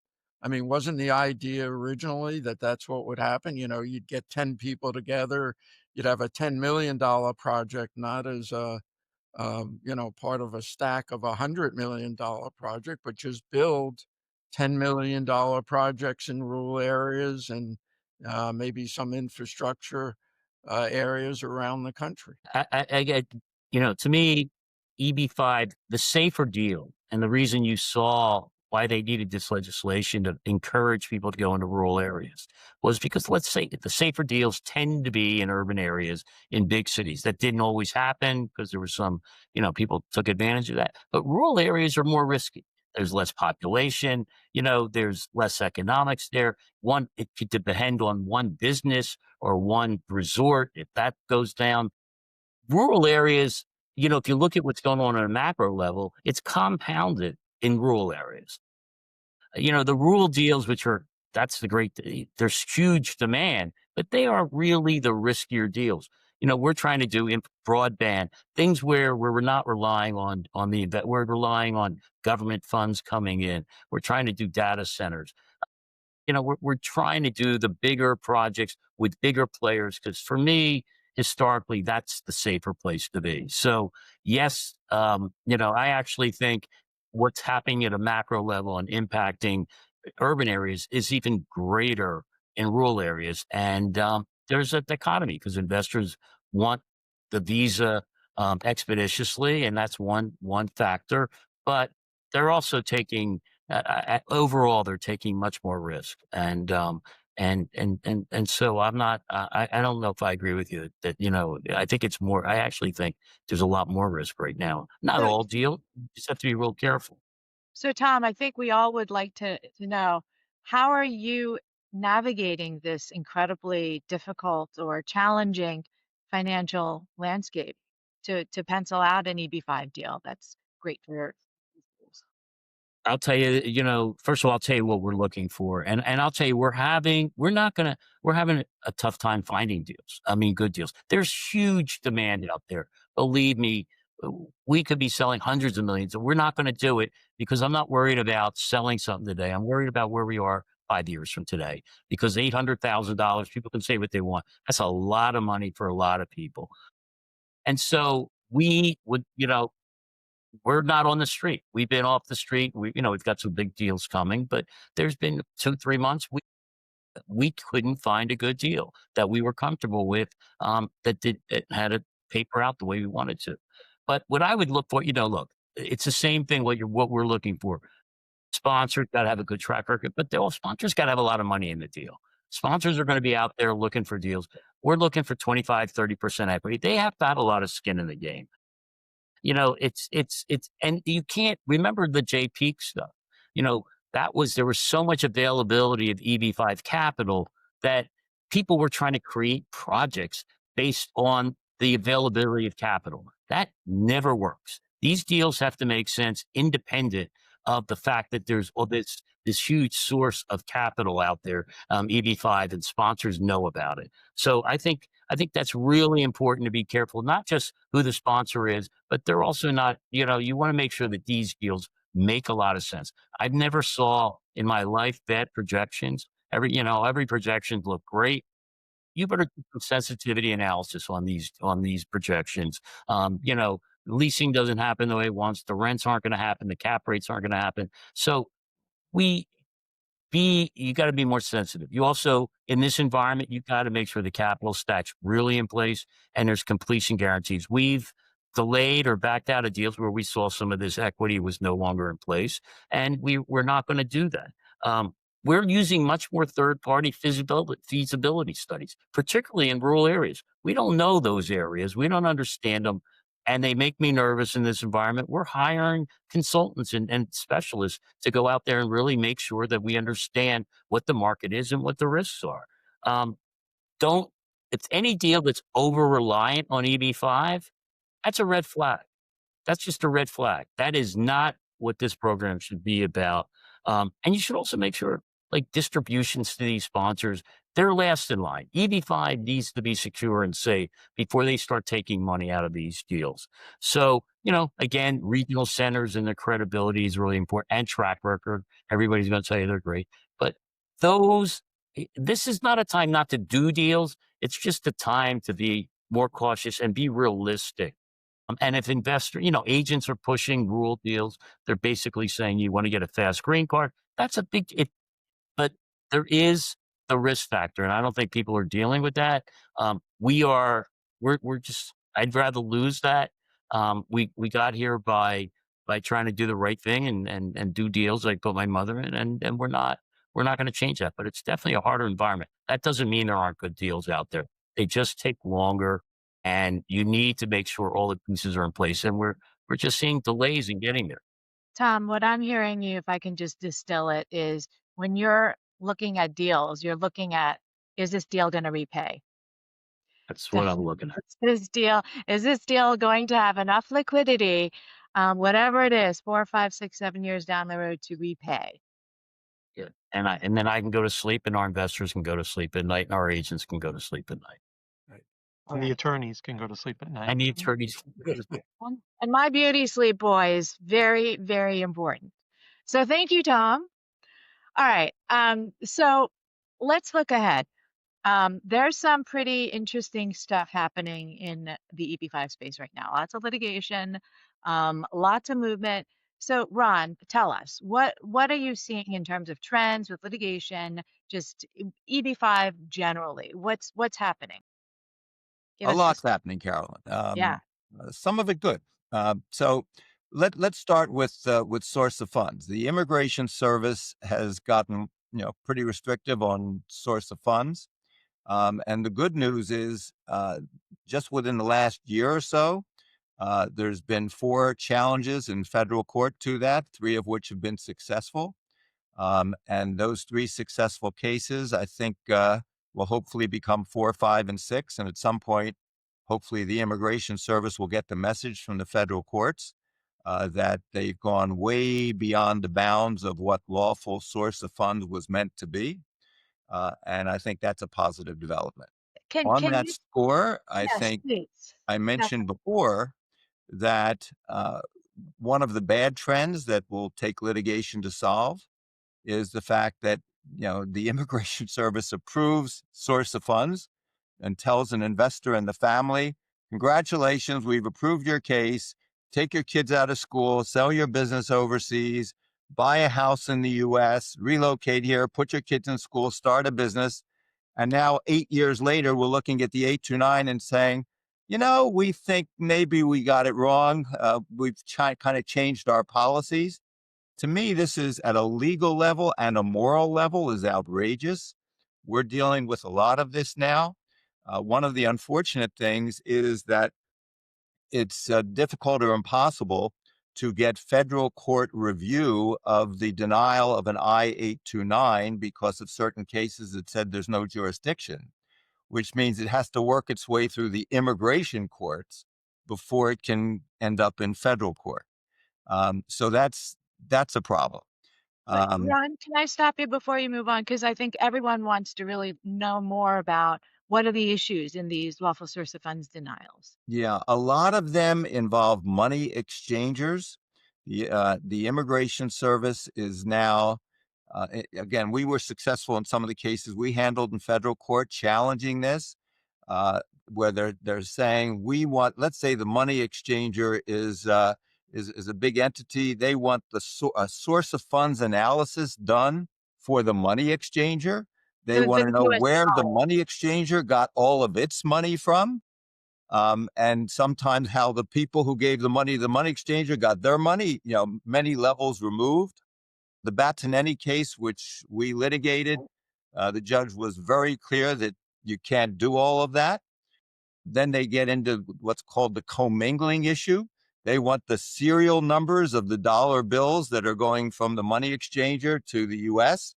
I mean, wasn't the idea originally that that's what would happen? You'd get 10 people together, you'd have a $10 million project, not as part of a stack of $100 million project, but just build $10 million projects in rural areas and maybe some infrastructure areas around the country. I get, to me, EB-5, the safer deal, and the reason you saw why they needed this legislation to encourage people to go into rural areas was because, let's say, the safer deals tend to be in urban areas in big cities. That didn't always happen because there was some, people took advantage of that. But rural areas are more risky. There's less population, there's less economics there. It could depend on one business or one resort. If that goes down, rural areas, if you look at what's going on a macro level, it's compounded in rural areas. The rural deals, that's there's huge demand, but they are really the riskier deals. We're trying to do broadband things where we're not relying we're relying on government funds coming in. We're trying to do data centers. We're trying to do the bigger projects with bigger players because for me, historically, that's the safer place to be. So yes, I actually think what's happening at a macro level and impacting urban areas is even greater in rural areas. And there's a dichotomy because investors want the visa expeditiously, and that's one factor. But they're also taking overall, they're taking much more risk, and so I'm not. I don't know if I agree with you that I think it's more. I actually think there's a lot more risk right now. Not So, all deal. You just have to be real careful. so Tom, I think we all would like to know, how are you navigating this incredibly difficult or challenging financial landscape to pencil out an EB-5 deal? That's great for your schools. I'll tell you, first of all, I'll tell you what we're looking for. And I'll tell you, we're having a tough time finding deals. I mean, good deals. There's huge demand out there. Believe me, we could be selling hundreds of millions, and we're not going to do it because I'm not worried about selling something today. I'm worried about where we are 5 years from today because $800,000, people can say what they want. That's a lot of money for a lot of people. And so we would, we're not on the street. We've been off the street. We've got some big deals coming, but there's been 2, 3 months we couldn't find a good deal that we were comfortable with, that had a paper out the way we wanted to. But what I would look for, look, it's the same thing. What we're looking for. Sponsors got to have a good track record, but all sponsors got to have a lot of money in the deal. Sponsors are going to be out there looking for deals. We're looking for 25, 30% equity. They have to have a lot of skin in the game. And you can't remember the J Peak stuff. There was so much availability of EB-5 capital that people were trying to create projects based on the availability of capital. That never works. These deals have to make sense independent of the fact that there's this huge source of capital out there, EB-5, and sponsors know about it. So I think that's really important to be careful, not just who the sponsor is, but they're also not, you want to make sure that these deals make a lot of sense. I've never saw in my life bad projections. Every projections look great. You better do some sensitivity analysis on these projections. Leasing doesn't happen the way it wants. The rents aren't going to happen. The cap rates aren't going to happen. So we you got to be more sensitive. You also, in this environment, you got to make sure the capital stack's really in place and there's completion guarantees. delayed or backed out of deals where we saw some of this equity was no longer in place. And we're not going to do that. We're using much more third-party feasibility studies, particularly in rural areas. We don't know those areas. We don't understand them. And they make me nervous in this environment. We're hiring consultants and specialists to go out there and really make sure that we understand what the market is and what the risks are. Um, don't, it's any deal that's over reliant on EB-5, that's a red flag. That's just a red flag. That is not what this program should be about. And you should also make sure, like distributions to these sponsors, they're last in line. EB-5 needs to be secure and safe before they start taking money out of these deals. So, again, regional centers and their credibility is really important, and track record. Everybody's going to tell you they're great. But those, this is not a time not to do deals. It's just a time to be more cautious and be realistic. And if agents are pushing rural deals, they're basically saying you want to get a fast green card. That's a but there is the risk factor, and I don't think people are dealing with that. We're just, I'd rather lose that. We got here by trying to do the right thing and do deals like put my mother in, and we're not going to change that, but it's definitely a harder environment. That doesn't mean there aren't good deals out there. They just take longer, and you need to make sure all the pieces are in place. And we're just seeing delays in getting there. Tom, what I'm hearing you, if I can just distill it, is when you're looking at deals, you're looking at, is this deal going to repay? That's what I'm looking at. Is this deal going to have enough liquidity, whatever it is, 4, 5, 6, 7 years down the road to repay? Yeah. And then I can go to sleep, and our investors can go to sleep at night, and our agents can go to sleep at night. Right. And the attorneys can go to sleep at night. And the attorneys can go to sleep. And my beauty sleep, boy, is very, very important. So thank you, Tom. All right. So let's look ahead. There's some pretty interesting stuff happening in the EB-5 space right now. Lots of litigation, lots of movement. So, Ron, tell us what are you seeing in terms of trends with litigation, just EB-5 generally? What's happening? Give A us lot's just happening, Carolyn. yeah. Some of it good. So let's start with source of funds. The Immigration Service has gotten pretty restrictive on source of funds, and the good news is just within the last year or so, there's been 4 challenges in federal court to that, 3 of which have been successful. And those 3 successful cases, I think, will hopefully become 4, 5, and 6. And at some point, hopefully, the Immigration Service will get the message from the federal courts that they've gone way beyond the bounds of what lawful source of funds was meant to be. And I think that's a positive development. On Can that you score, I yes, think please. I Yes. mentioned before that one of the bad trends that will take litigation to solve is the fact that the Immigration Service approves source of funds and tells an investor and the family, congratulations, we've approved your case. Take your kids out of school, sell your business overseas, buy a house in the US, relocate here, put your kids in school, start a business. And now 8 years later, we're looking at the 829 and saying, we think maybe we got it wrong. We've kind of changed our policies. To me, this is at a legal level and a moral level is outrageous. We're dealing with a lot of this now. One of the unfortunate things is that it's difficult or impossible to get federal court review of the denial of an I-829 because of certain cases that said there's no jurisdiction, which means it has to work its way through the immigration courts before it can end up in federal court. So that's a problem. But Um, Ron, can I stop you before you move on? Because I think everyone wants to really know more about what are the issues in these lawful source of funds denials. yeah, a lot of them involve money exchangers. The Immigration Service is now, again, we were successful in some of the cases we handled in federal court challenging this, uh, where they're saying we want, let's say the money exchanger is a big entity. They want a source of funds analysis done for the money exchanger. They For want to the know US where the dollar. money exchanger got all of its money from. and sometimes how the people who gave the money to the money exchanger got their money, many levels removed. The Battinelli case, which we litigated, the judge was very clear that you can't do all of that. Then they get into what's called the commingling issue. They want the serial numbers of the dollar bills that are going from the money exchanger to the U.S.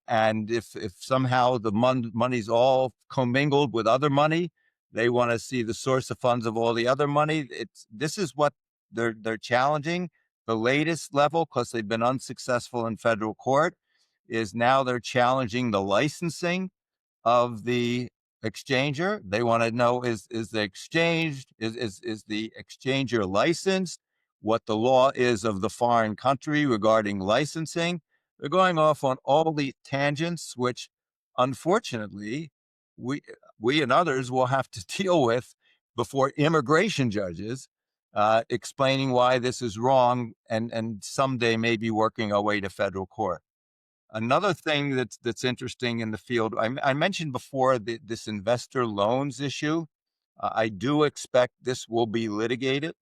And if somehow the money's all commingled with other money, they want to see the source of funds of all the other money. This is what they're challenging. The latest level, because they've been unsuccessful in federal court, is now they're challenging the licensing of the exchanger. They want to know is the exchanger licensed, what the law is of the foreign country regarding licensing. They're going off on all the tangents, which unfortunately we and others will have to deal with before immigration judges, explaining why this is wrong, and someday maybe working our way to federal court. Another thing that's interesting in the field, I mentioned before this investor loans issue. I do expect this will be litigated,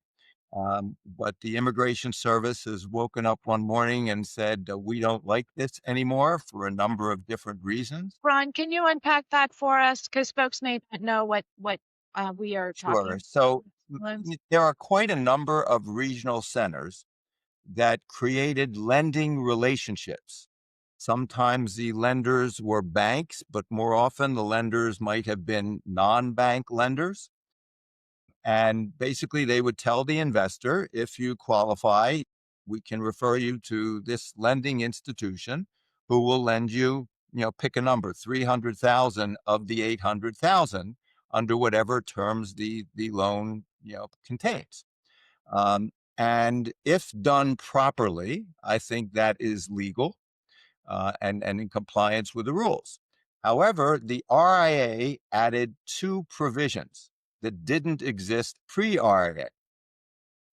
but the Immigration Service has woken up one morning and said, we don't like this anymore for a number of different reasons. Ron, can you unpack that for us? Because folks may not know what we are Sure. talking So about. there are quite a number of regional centers that created lending relationships. Sometimes the lenders were banks, but more often the lenders might have been non-bank lenders. And basically they would tell the investor, if you qualify, we can refer you to this lending institution who will lend you, pick a number, 300,000 of the 800,000 under whatever terms the loan, contains. And if done properly, I think that is legal, and in compliance with the rules. However, the RIA added two provisions that didn't exist pre-RIA.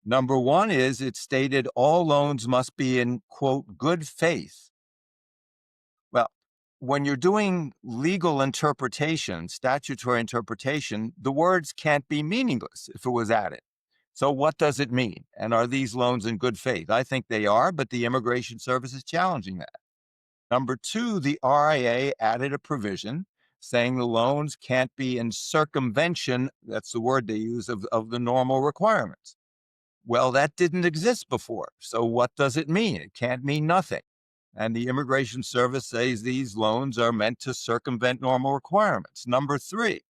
Number one is it stated all loans must be in, quote, good faith. Well, when you're doing legal interpretation, statutory interpretation, the words can't be meaningless if it was added. So what does it mean? And are these loans in good faith? I think they are, but the Immigration Service is challenging that. Number two, the RIA added a provision saying the loans can't be in circumvention, that's the word they use, of the normal requirements. Well, that didn't exist before. So what does it mean? It can't mean nothing. And the Immigration Service says these loans are meant to circumvent normal requirements. Number three,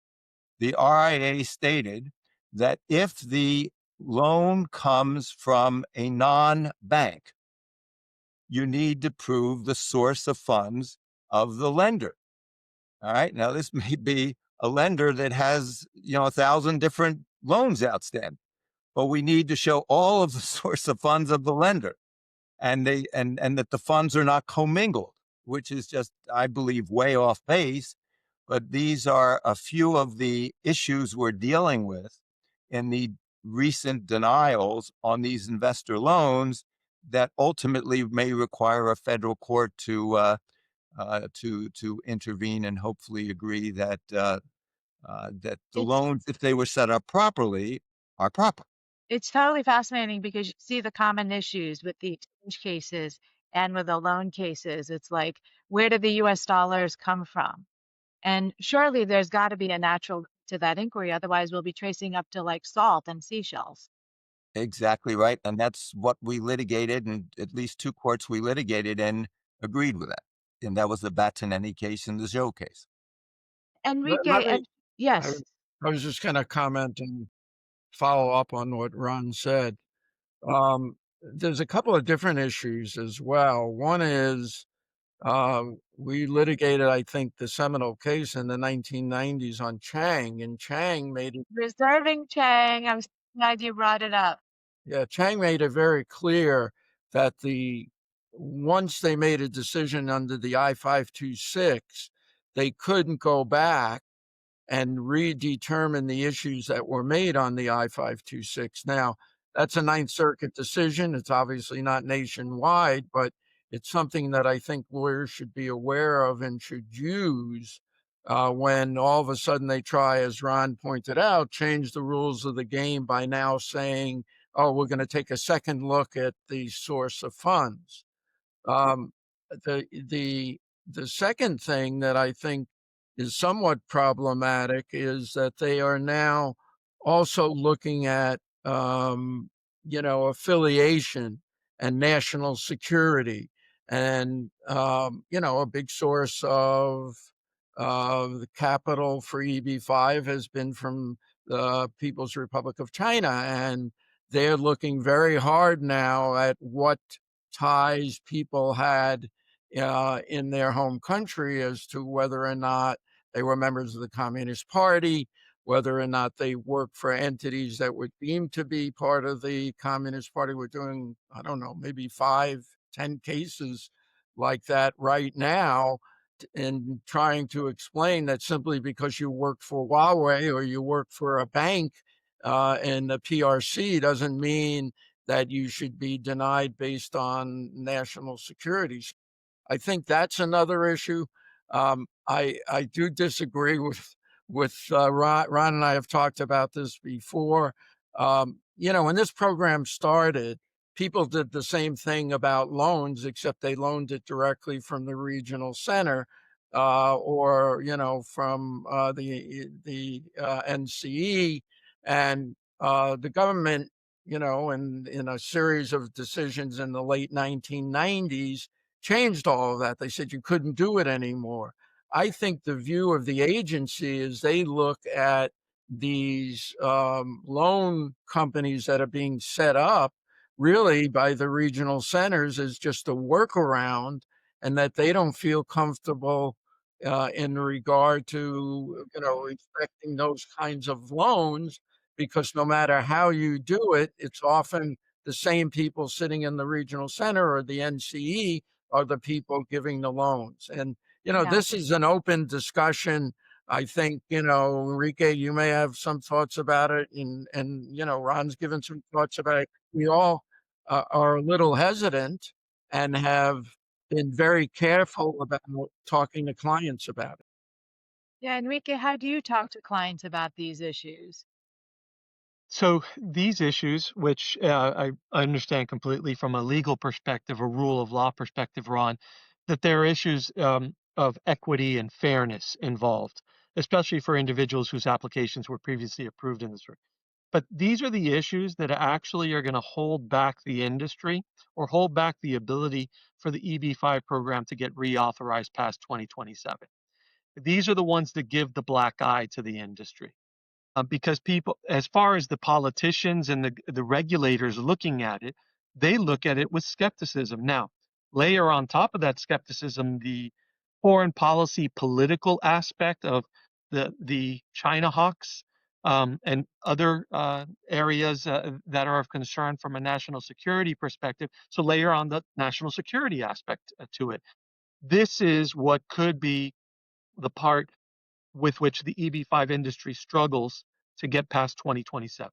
the RIA stated that if the loan comes from a non-bank, you need to prove the source of funds of the lender. All right. Now, this may be a lender that has, 1,000 different loans outstanding, but we need to show all of the source of funds of the lender, and that the funds are not commingled, which is just, I believe, way off base. But these are a few of the issues we're dealing with in the recent denials on these investor loans that ultimately may require a federal court to intervene and hopefully agree that that the It's loans, if they were set up properly, are proper. it's totally fascinating because you see the common issues with the exchange cases and with the loan cases. It's like, where did the US dollars come from? And surely there's got to be a natural to that inquiry. Otherwise, we'll be tracing up to like salt and seashells. Exactly right, and that's what we litigated, and at least two courts we litigated and agreed with that, and that was the Battinelli case and the Joe case. Enrique, Let me, and I, yes, I was just going to comment and follow up on what Ron said. There's a couple of different issues as well. One is we litigated, I think, the seminal case in the 1990s on Chang, and Chang made it. reserving Chang. I'm so glad you brought it up. Yeah, Chang made it very clear that once they made a decision under the I-526, they couldn't go back and redetermine the issues that were made on the I-526. Now, that's a Ninth Circuit decision. It's obviously not nationwide, but it's something that I think lawyers should be aware of and should use when all of a sudden they try, as Ron pointed out, change the rules of the game by now saying, oh, we're going to take a second look at the source of funds. Um, the the the second thing that I think is somewhat problematic is that they are now also looking at affiliation and national security, and a big source of the capital for EB-5 has been from the People's Republic of China, and they're looking very hard now at what ties people had in their home country as to whether or not they were members of the Communist Party, whether or not they worked for entities that were deemed to be part of the Communist Party. We're doing, I don't know, maybe 5, 10 cases like that right now, in trying to explain that simply because you work for Huawei or you work for a bank in the PRC doesn't mean that you should be denied based on national security. I think that's another issue. I do disagree with Ron and I have talked about this before. When this program started, people did the same thing about loans, except they loaned it directly from the regional center, or from the NCE, and the government, in a series of decisions in the late 1990s, changed all of that. They said you couldn't do it anymore. I think the view of the agency is they look at these loan companies that are being set up really by the regional centers as just a workaround, and that they don't feel comfortable in regard to expecting those kinds of loans, because no matter how you do it, it's often the same people sitting in the regional center or the NCE are the people giving the loans. And Yeah. this is an open discussion. I think, Enrique, you may have some thoughts about it, and Ron's given some thoughts about it. We all are a little hesitant and have been very careful about talking to clients about it. Yeah, Enrique, how do you talk to clients about these issues? So these issues, which I understand completely from a legal perspective, a rule of law perspective, Ron, that there are issues of equity and fairness involved, especially for individuals whose applications were previously approved in this. But these are the issues that actually are going to hold back the industry or hold back the ability for the EB-5 program to get reauthorized past 2027. These are the ones that give the black eye to the industry, because people, as far as the politicians and the regulators looking at it, they look at it with skepticism. Now, layer on top of that skepticism the foreign policy political aspect of the China hawks, and other areas that are of concern from a national security perspective. So layer on the national security aspect to it. This is what could be the part with which the EB-5 industry struggles to get past 2027,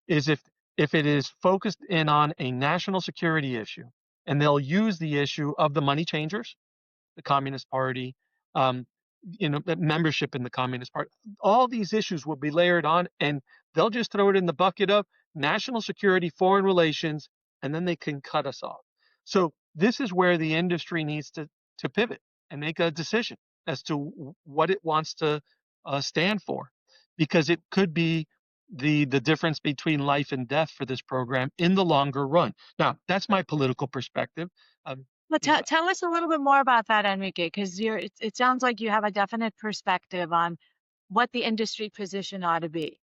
is if it is focused in on a national security issue, and they'll use the issue of the money changers, the Communist Party, um, membership in the Communist Party. All these issues will be layered on, and they'll just throw it in the bucket of national security, foreign relations, and then they can cut us off. So this is where the industry needs to pivot and make a decision as to what it wants to stand for, because it could be the difference between life and death for this program in the longer run. Now, that's my political perspective. Um, Well, you know, tell us a little bit more about that, Enrique, because it sounds like you have a definite perspective on what the industry position ought to be.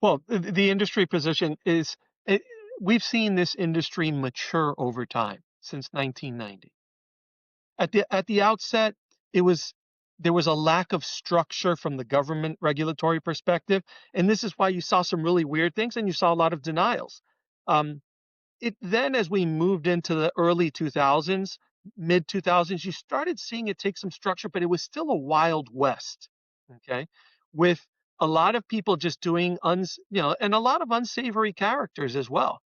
Well, the industry position is, it, we've seen this industry mature over time since 1990. At the outset, it was there was a lack of structure from the government regulatory perspective, and this is why you saw some really weird things and you saw a lot of denials. Um, it then, as we moved into the early 2000s, mid 2000s, you started seeing it take some structure, but it was still a wild west. Okay, with a lot of people just doing and a lot of unsavory characters as well.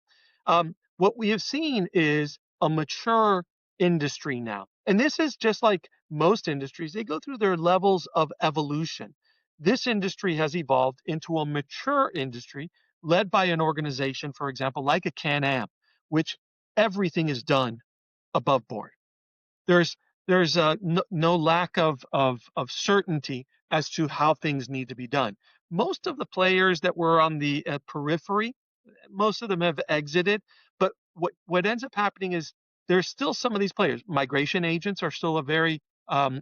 What we have seen is a mature industry now, And this is just like most industries, they go through their levels of evolution. This industry has evolved into a mature industry led by an organization, for example, like a CanAm, which everything is done above board. There's no lack of certainty as to how things need to be done. Most of the players that were on the periphery, most of them have exited. But what ends up happening is there's still some of these players. Migration agents are still a very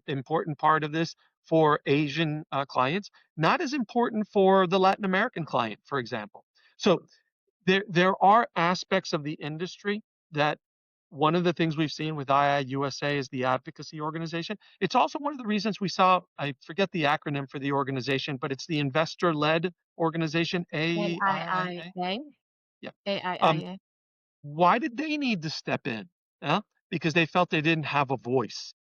important part of this for Asian clients, not as important for the Latin American client, for example. So there are aspects of the industry that one of the things we've seen with IIUSA is the advocacy organization. It's also one of the reasons we saw, I forget the acronym for the organization, but it's the investor-led organization, AIIA. AIIA? Yeah. Um, AIIA? why did they need to step in? Yeah, because they felt they didn't have a voice.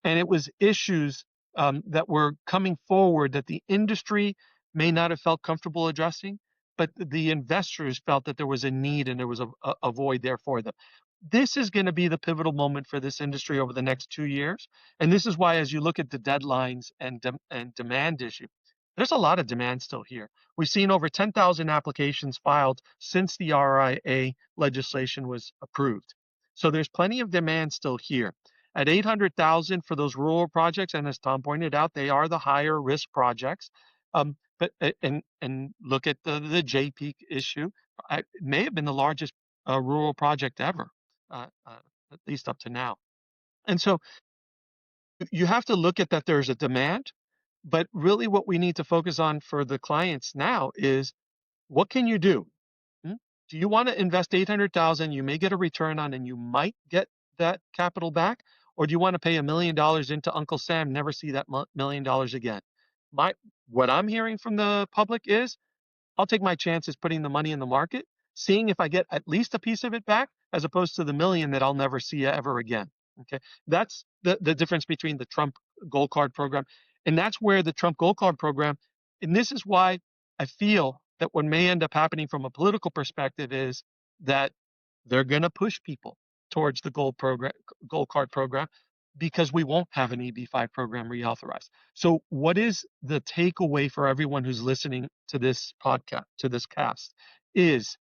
And it was issues that were coming forward that the industry may not have felt comfortable addressing, but the investors felt that there was a need and there was a void there for them. This is going to be the pivotal moment for this industry over the next 2 years. And this is why, as you look at the deadlines and demand issue, there's a lot of demand still here. We've seen over 10,000 applications filed since the RIA legislation was approved. So there's plenty of demand still here. At 800,000 for those rural projects, and as Tom pointed out, they are the higher risk projects. But and look at the JP issue. It may have been the largest rural project ever, at least up to now. And so you have to look at that there's a demand, but really what we need to focus on for the clients now is what can you do? Hmm? Do you want to invest 800,000 you may get a return on and you might get that capital back, or do you want to pay $1 million into Uncle Sam, never see that $1 million again? My what I'm hearing from the public is I'll take my chances putting the money in the market, seeing if I get at least a piece of it back, as opposed to the million that I'll never see ever again. Okay, that's the difference between the Trump Gold Card program, and that's where the Trump Gold Card program, and this is why I feel that what may end up happening from a political perspective is that they're going to push people towards the Gold Card program, because we won't have an EB-5 program reauthorized. So, what is the takeaway for everyone who's listening to this podcast, to this cast, is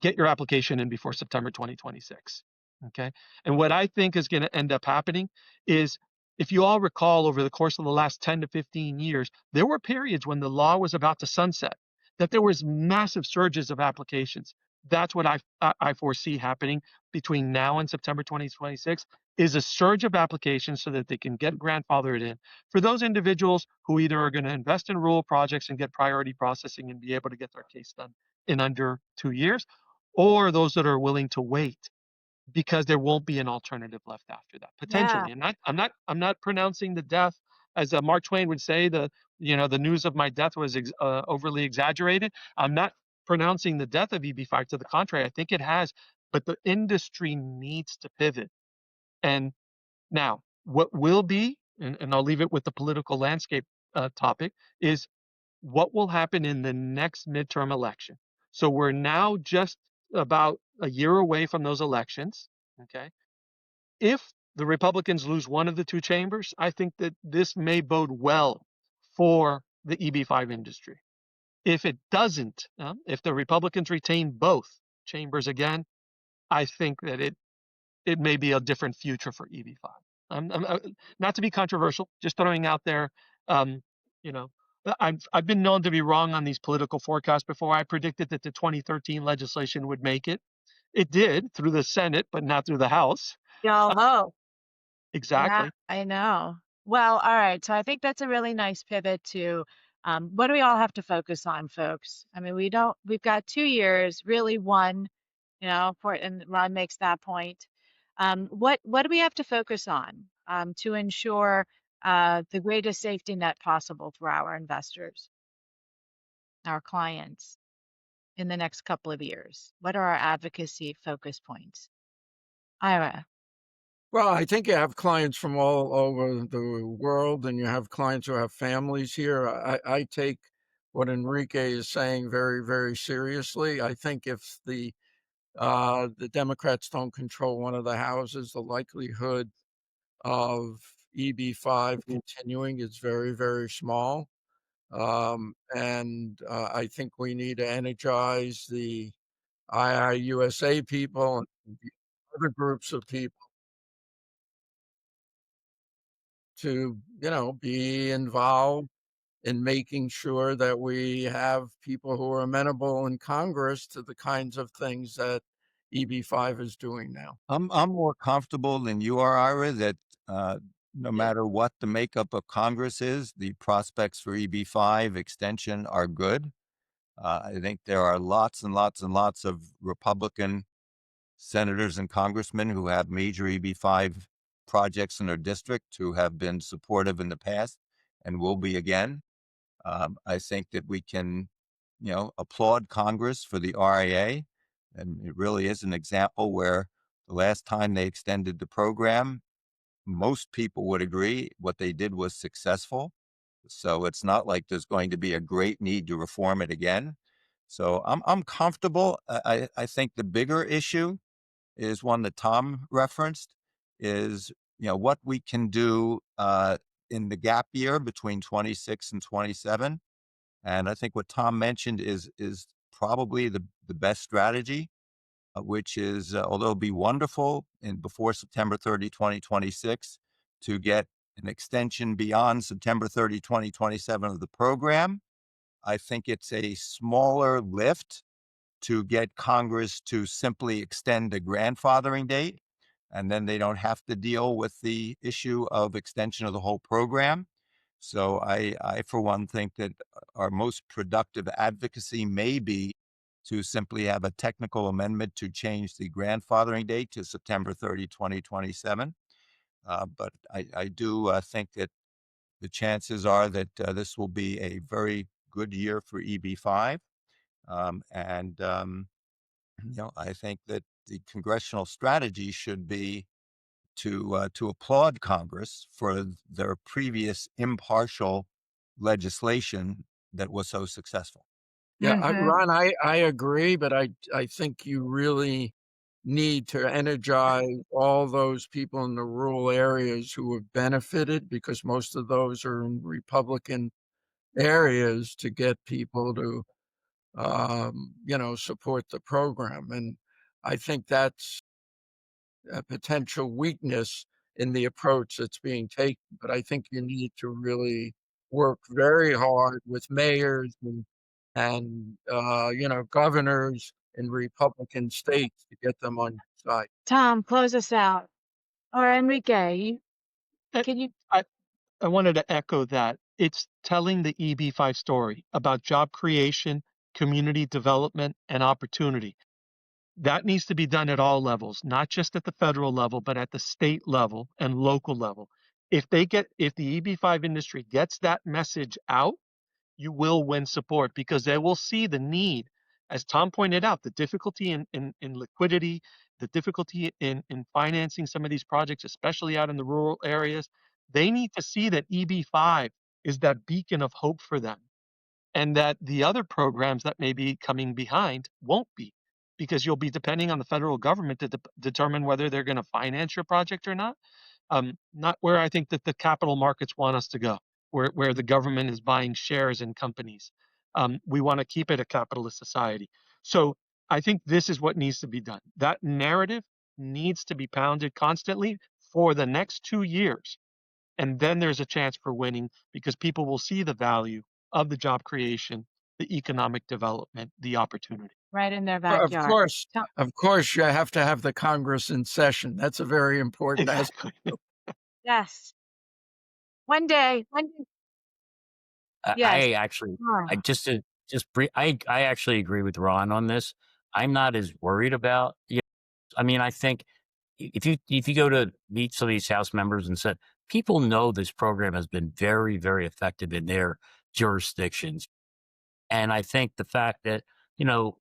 get your application in before September 2026. Okay. And what I think is going to end up happening is, if you all recall, over the course of the last 10 to 15 years, there were periods when the law was about to sunset, that there was massive surges of applications. That's what I foresee happening between now and September 2026, is a surge of applications so that they can get grandfathered in for those individuals who either are going to invest in rural projects and get priority processing and be able to get their case done in under 2 years, or those that are willing to wait because there won't be an alternative left after that, Yeah. potentially. And I'm not pronouncing the death, as Mark Twain would say, the news of my death was overly exaggerated. I'm not pronouncing the death of EB-5. To the contrary, I think it has, but the industry needs to pivot. And now, what will be, and I'll leave it with the political landscape topic, is what will happen in the next midterm election. So we're now just about a year away from those elections. Okay. If the Republicans lose one of the two chambers, I think that this may bode well for the EB-5 industry. If it doesn't, if the Republicans retain both chambers again, I think that it may be a different future for EB-5. Not to be controversial, just throwing out there. Um, you know, I've been known to be wrong on these political forecasts before. I predicted that the 2013 legislation would make it. It did through the Senate, but not through the House. Y'all hope. Yeah, Exactly. I know. Well, all right. So I think that's a really nice pivot to what do we all have to focus on, folks? I mean, we've got 2 years, really one, and Ron makes that point. What do we have to focus on to ensure the greatest safety net possible for our investors, our clients in the next couple of years? What are our advocacy focus points? Ira. Well, I think you have clients from all over the world, and you have clients who have families here. I take what Enrique is saying very, very seriously. I think if the Democrats don't control one of the houses, the likelihood of EB-5 continuing is very, very small. And I think we need to energize the IIUSA people and the other groups of people to, be involved in making sure that we have people who are amenable in Congress to the kinds of things that EB-5 is doing now. I'm more comfortable than you are, Ira, that no matter what the makeup of Congress is, the prospects for EB-5 extension are good. I think there are lots and lots and lots of Republican senators and congressmen who have major EB-5 projects in their district who have been supportive in the past and will be again. I think that we can, applaud Congress for the RIA. And it really is an example where the last time they extended the program, most people would agree what they did was successful. So it's not like there's going to be a great need to reform it again. So I'm comfortable. I think the bigger issue is one that Tom referenced is, what we can do in the gap year between 26 and 27. And I think what Tom mentioned is probably the best strategy, which is, although it'd be wonderful before September 30, 2026, to get an extension beyond September 30, 2027 of the program. I think it's a smaller lift to get Congress to simply extend the grandfathering date, and then they don't have to deal with the issue of extension of the whole program. So I for one, think that our most productive advocacy may be to simply have a technical amendment to change the grandfathering date to September 30, 2027. But I do think that the chances are that this will be a very good year for EB-5. And I think that the congressional strategy should be to applaud Congress for their previous impartial legislation that was so successful. Yeah, Mm-hmm. Ron, I agree, but I think you really need to energize all those people in the rural areas who have benefited, because most of those are in Republican areas, to get people to, support the program. And I think that's a potential weakness in the approach that's being taken. But I think you need to really work very hard with mayors and governors in Republican states to get them on your side. Tom, close us out. Or Enrique, Uh, can you? I, I wanted to echo that. It's telling the EB-5 story about job creation, community development, and opportunity. That needs to be done at all levels, not just at the federal level, but at the state level and local level. If the EB-5 industry gets that message out, you will win support because they will see the need. As Tom pointed out, the difficulty in liquidity, the difficulty in financing some of these projects, especially out in the rural areas. They need to see that EB-5 is that beacon of hope for them, and that the other programs that may be coming behind won't be, because you'll be depending on the federal government to determine whether they're going to finance your project or not. Not where I think that the capital markets want us to go, where the government is buying shares in companies. We want to keep it a capitalist society. So I think this is what needs to be done. That narrative needs to be pounded constantly for the next 2 years. And then there's a chance for winning because people will see the value of the job creation, the economic development, the opportunity. Right in their Of backyard. course, Tom, of course, you have to have the Congress in session. That's a very important aspect. Exactly. yes. One day, yes. I actually, Oh, I just brief, I actually agree with Ron on this. I'm not as worried about. I mean, I think if you go to meet some of these House members and said people know this program has been very, very effective in their jurisdictions. And I think the fact that, you know,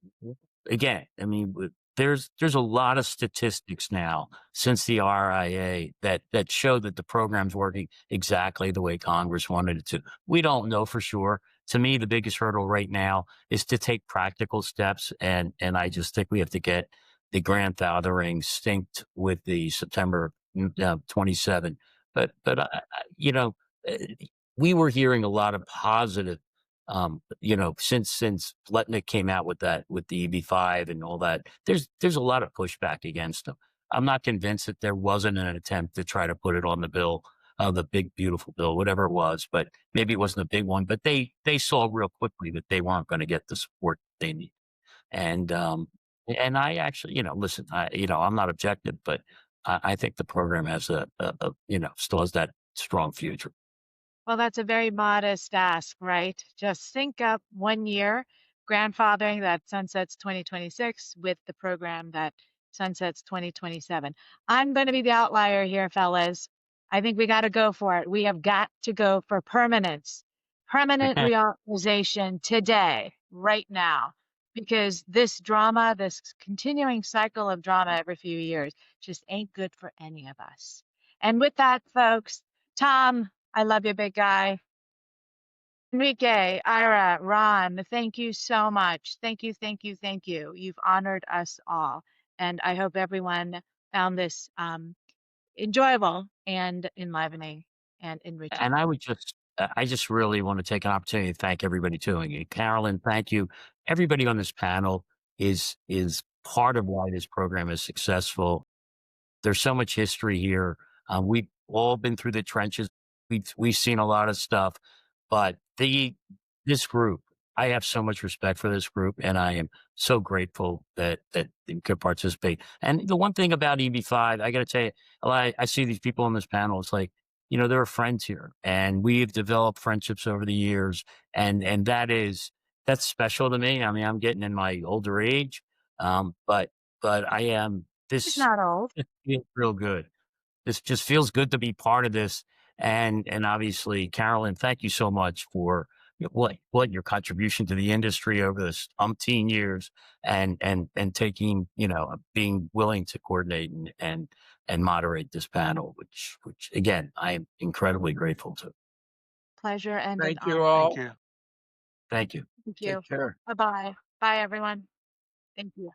again, I mean, there's a lot of statistics now since the RIA that show that the program's working exactly the way Congress wanted it to. We don't know for sure. To me, the biggest hurdle right now is to take practical steps, and I just think we have to get the grandfathering synced with the September 27 you know, uh, we were hearing a lot of positive, since Pletnick came out with the EB-5 and all that. There's a lot of pushback against him. I'm not convinced that there wasn't an attempt to try to put it on the bill, the big beautiful bill, whatever it was, but maybe it wasn't a big one. But they saw real quickly that they weren't going to get the support they need. And I actually, listen, I'm not objective, but I think the program has still has that strong future. Well, that's a very modest ask, right? Just sync up 1 year grandfathering that sunsets 2026 with the program that sunsets 2027. I'm going to be the outlier here, fellas. I think we got to go for it. We have got to go for permanence, permanent reauthorization today, right now, because this drama, this continuing cycle of drama every few years, just ain't good for any of us. And with that, folks, Tom, I love you, big guy. Enrique, Ira, Ron, thank you so much. Thank you, thank you, thank you. You've honored us all. And I hope everyone found this enjoyable and enlivening and enriching. And I just really want to take an opportunity to thank everybody too. And Carolyn, thank you. Everybody on this panel is part of why this program is successful. There's so much history here. We've all been through the trenches. We've seen a lot of stuff, but this group, I have so much respect for this group, and I am so grateful that they could participate. And the one thing about EB-5, I got to tell you, I see these people on this panel. It's like, there are friends here, and we've developed friendships over the years, and that's special to me. I mean, I'm getting in my older age, but I am It's this. not old. It feels real good. This just feels good to be part of this. And obviously, Carolyn, thank you so much for what your contribution to the industry over this umpteen years and taking, being willing to coordinate and moderate this panel, which again, I am incredibly grateful to. Pleasure and an Thank you honor. Thank all. you. Thank you. Thank you. Take care. Bye-bye. Bye, everyone. Thank you.